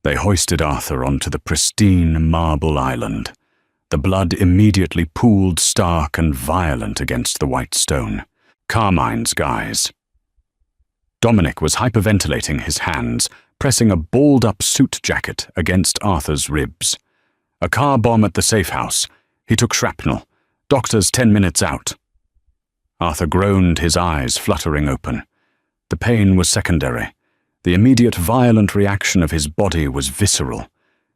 They hoisted Arthur onto the pristine marble island. The blood immediately pooled stark and violent against the white stone. Carmine's guys. Dominic was hyperventilating his hands, pressing a balled-up suit jacket against Arthur's ribs. "A car bomb at the safe house. He took shrapnel. Doctor's 10 minutes out." Arthur groaned, his eyes fluttering open. The pain was secondary. The immediate violent reaction of his body was visceral.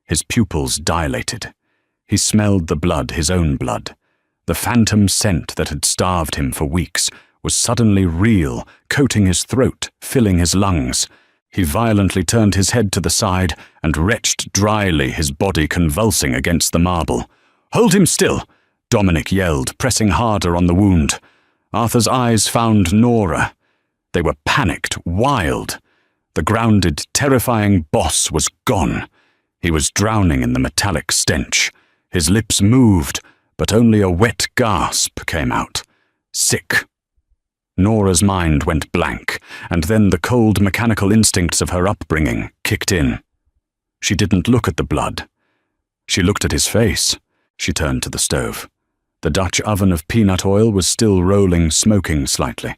His pupils dilated. He smelled the blood, his own blood. The phantom scent that had starved him for weeks was suddenly real, coating his throat, filling his lungs. He violently turned his head to the side and retched dryly, his body convulsing against the marble. "Hold him still!" Dominic yelled, pressing harder on the wound. Arthur's eyes found Nora. They were panicked, wild. The grounded, terrifying boss was gone. He was drowning in the metallic stench. His lips moved, but only a wet gasp came out. Sick. Nora's mind went blank, and then the cold mechanical instincts of her upbringing kicked in. She didn't look at the blood. She looked at his face. She turned to the stove. The Dutch oven of peanut oil was still rolling, smoking slightly.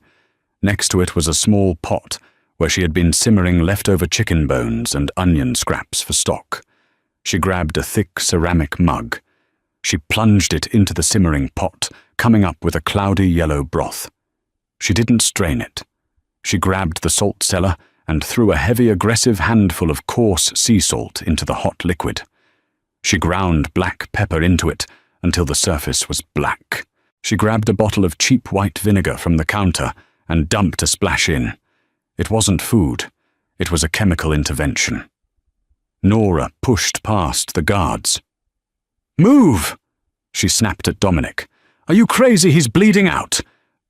Next to it was a small pot where she had been simmering leftover chicken bones and onion scraps for stock. She grabbed a thick ceramic mug. She plunged it into the simmering pot, coming up with a cloudy yellow broth. She didn't strain it. She grabbed the salt cellar and threw a heavy, aggressive handful of coarse sea salt into the hot liquid. She ground black pepper into it until the surface was black. She grabbed a bottle of cheap white vinegar from the counter and dumped a splash in. It wasn't food. It was a chemical intervention. Nora pushed past the guards. "Move!" She snapped at Dominic. "Are you crazy? He's bleeding out!"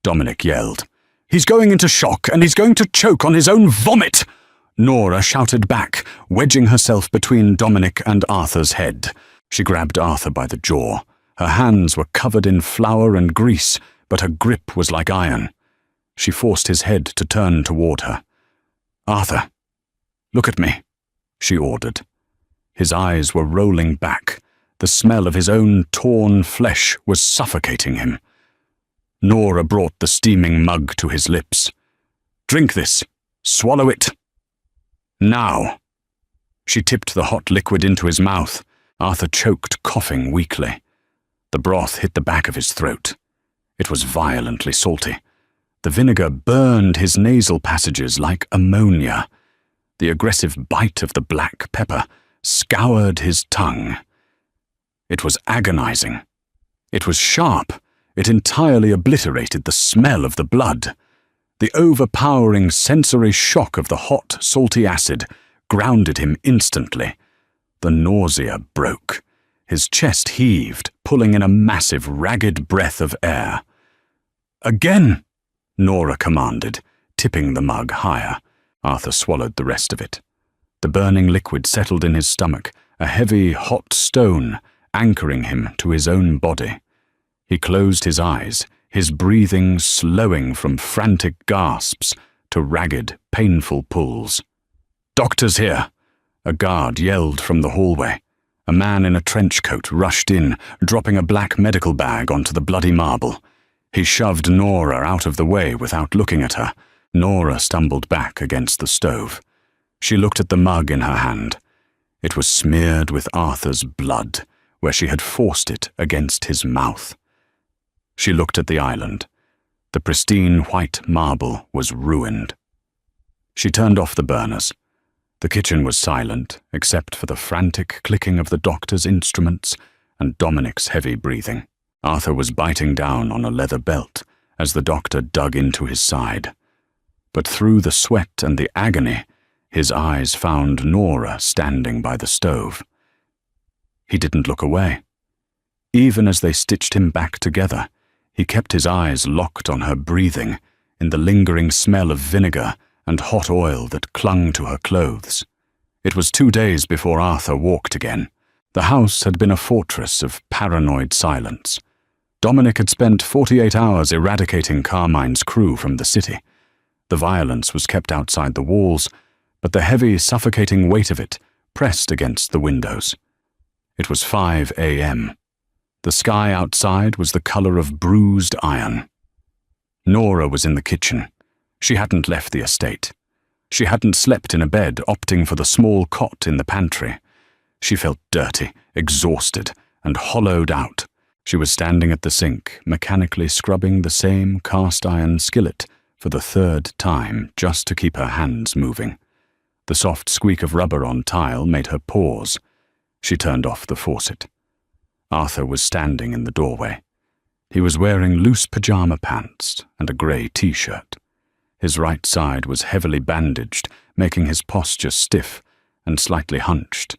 Dominic yelled. "He's going into shock, and he's going to choke on his own vomit!" Nora shouted back, wedging herself between Dominic and Arthur's head. She grabbed Arthur by the jaw. Her hands were covered in flour and grease, but her grip was like iron. She forced his head to turn toward her. "Arthur, look at me," she ordered. His eyes were rolling back. The smell of his own torn flesh was suffocating him. Nora brought the steaming mug to his lips. "Drink this. Swallow it. Now." She tipped the hot liquid into his mouth. Arthur choked, coughing weakly. The broth hit the back of his throat. It was violently salty. The vinegar burned his nasal passages like ammonia. The aggressive bite of the black pepper scoured his tongue. It was agonizing. It was sharp. It entirely obliterated the smell of the blood. The overpowering sensory shock of the hot, salty acid grounded him instantly. The nausea broke. His chest heaved, pulling in a massive, ragged breath of air. "Again!" Nora commanded, tipping the mug higher. Arthur swallowed the rest of it. The burning liquid settled in his stomach, a heavy, hot stone, anchoring him to his own body. He closed his eyes, his breathing slowing from frantic gasps to ragged, painful pulls. "Doctor's here!" A guard yelled from the hallway. A man in a trench coat rushed in, dropping a black medical bag onto the bloody marble. He shoved Nora out of the way without looking at her. Nora stumbled back against the stove. She looked at the mug in her hand. It was smeared with Arthur's blood, where she had forced it against his mouth. She looked at the island. The pristine white marble was ruined. She turned off the burners. The kitchen was silent, except for the frantic clicking of the doctor's instruments and Dominic's heavy breathing. Arthur was biting down on a leather belt as the doctor dug into his side. But through the sweat and the agony, his eyes found Nora standing by the stove. He didn't look away. Even as they stitched him back together, he kept his eyes locked on her breathing, in the lingering smell of vinegar and hot oil that clung to her clothes. It was 2 days before Arthur walked again. The house had been a fortress of paranoid silence. Dominic had spent 48 hours eradicating Carmine's crew from the city. The violence was kept outside the walls, but the heavy, suffocating weight of it pressed against the windows. It was 5 a.m. The sky outside was the color of bruised iron. Nora was in the kitchen. She hadn't left the estate. She hadn't slept in a bed, opting for the small cot in the pantry. She felt dirty, exhausted, and hollowed out. She was standing at the sink, mechanically scrubbing the same cast-iron skillet for the 3rd time just to keep her hands moving. The soft squeak of rubber on tile made her pause. She turned off the faucet. Arthur was standing in the doorway. He was wearing loose pajama pants and a grey t-shirt. His right side was heavily bandaged, making his posture stiff and slightly hunched.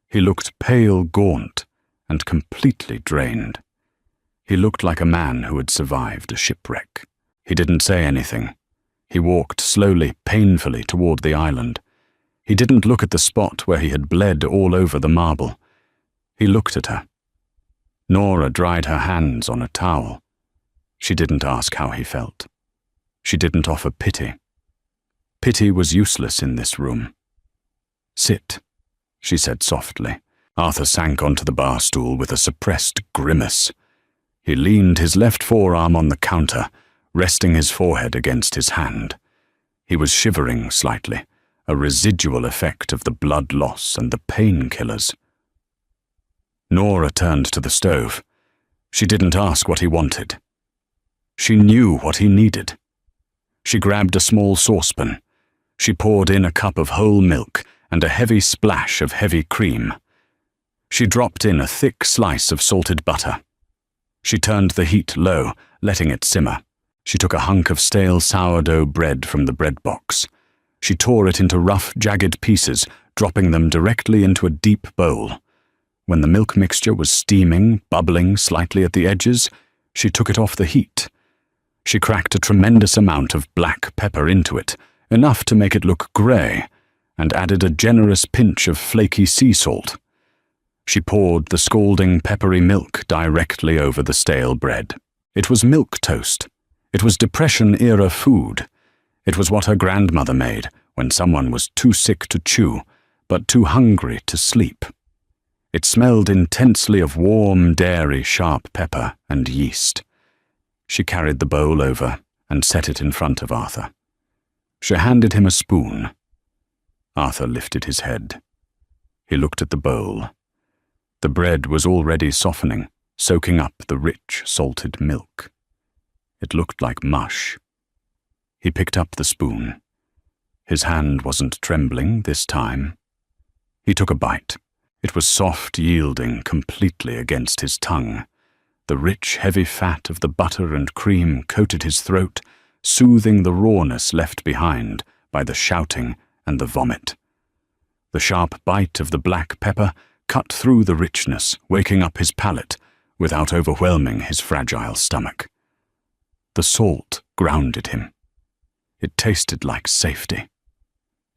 He looked pale, gaunt, and completely drained. He looked like a man who had survived a shipwreck. He didn't say anything. He walked slowly, painfully toward the island. He didn't look at the spot where he had bled all over the marble. He looked at her. Nora dried her hands on a towel. She didn't ask how he felt. She didn't offer pity. Pity was useless in this room. "Sit," she said softly. Arthur sank onto the bar stool with a suppressed grimace. He leaned his left forearm on the counter, resting his forehead against his hand. He was shivering slightly, a residual effect of the blood loss and the painkillers. Nora turned to the stove. She didn't ask what he wanted. She knew what he needed. She grabbed a small saucepan. She poured in a cup of whole milk and a heavy splash of heavy cream. She dropped in a thick slice of salted butter. She turned the heat low, letting it simmer. She took a hunk of stale sourdough bread from the bread box. She tore it into rough, jagged pieces, dropping them directly into a deep bowl. When the milk mixture was steaming, bubbling slightly at the edges, she took it off the heat. She cracked a tremendous amount of black pepper into it, enough to make it look grey, and added a generous pinch of flaky sea salt. She poured the scalding peppery milk directly over the stale bread. It was milk toast. It was Depression-era food. It was what her grandmother made when someone was too sick to chew, but too hungry to sleep. It smelled intensely of warm dairy, sharp pepper, and yeast. She carried the bowl over and set it in front of Arthur. She handed him a spoon. Arthur lifted his head. He looked at the bowl. The bread was already softening, soaking up the rich, salted milk. It looked like mush. He picked up the spoon. His hand wasn't trembling this time. He took a bite. It was soft, yielding completely against his tongue. The rich, heavy fat of the butter and cream coated his throat, soothing the rawness left behind by the shouting and the vomit. The sharp bite of the black pepper cut through the richness, waking up his palate without overwhelming his fragile stomach. The salt grounded him. It tasted like safety.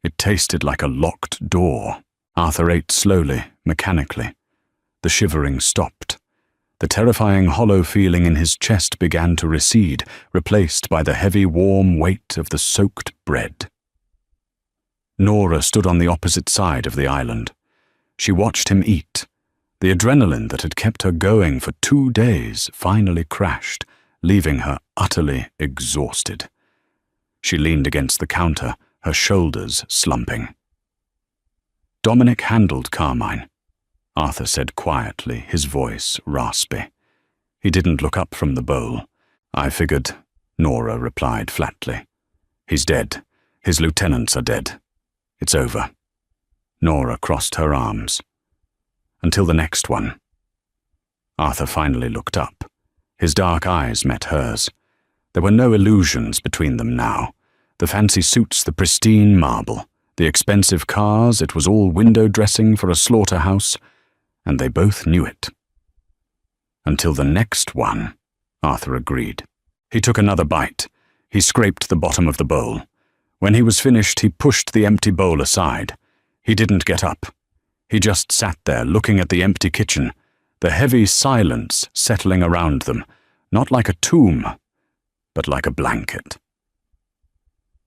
It tasted like a locked door. Arthur ate slowly, mechanically. The shivering stopped. The terrifying hollow feeling in his chest began to recede, replaced by the heavy, warm weight of the soaked bread. Nora stood on the opposite side of the island. She watched him eat. The adrenaline that had kept her going for 2 days finally crashed, leaving her utterly exhausted. She leaned against the counter, her shoulders slumping. Dominic handled Carmine, Arthur said quietly, his voice raspy. He didn't look up from the bowl. I figured, Nora replied flatly. He's dead. His lieutenants are dead. It's over. Nora crossed her arms. Until the next one. Arthur finally looked up. His dark eyes met hers. There were no illusions between them now. The fancy suits, the pristine marble, the expensive cars, it was all window dressing for a slaughterhouse, and they both knew it. Until the next one, Arthur agreed. He took another bite. He scraped the bottom of the bowl. When he was finished, he pushed the empty bowl aside. He didn't get up. He just sat there, looking at the empty kitchen, the heavy silence settling around them, not like a tomb, but like a blanket.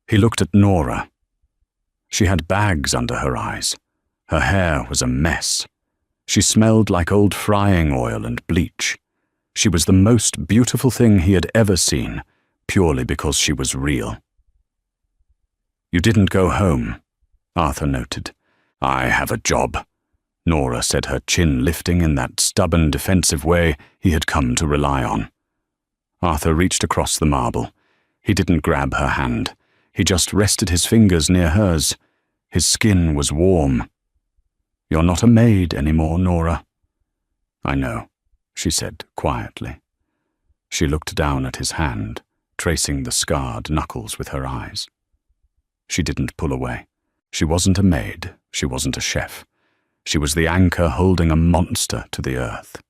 He looked at Nora. She had bags under her eyes. Her hair was a mess. She smelled like old frying oil and bleach. She was the most beautiful thing he had ever seen, purely because she was real. You didn't go home, Arthur noted. I have a job, Nora said, her chin lifting in that stubborn, defensive way he had come to rely on. Arthur reached across the marble. He didn't grab her hand. He just rested his fingers near hers. His skin was warm. You're not a maid anymore, Nora. I know, she said quietly. She looked down at his hand, tracing the scarred knuckles with her eyes. She didn't pull away. She wasn't a maid. She wasn't a chef. She was the anchor holding a monster to the earth.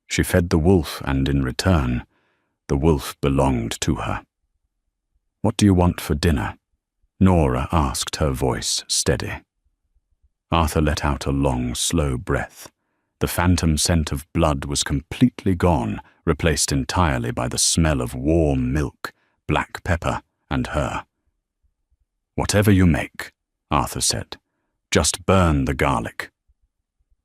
She fed the wolf, and in return, the wolf belonged to her. What do you want for dinner? Nora asked, her voice steady. Arthur let out a long, slow breath. The phantom scent of blood was completely gone, replaced entirely by the smell of warm milk, black pepper, and her. Whatever you make, Arthur said. Just burn the garlic.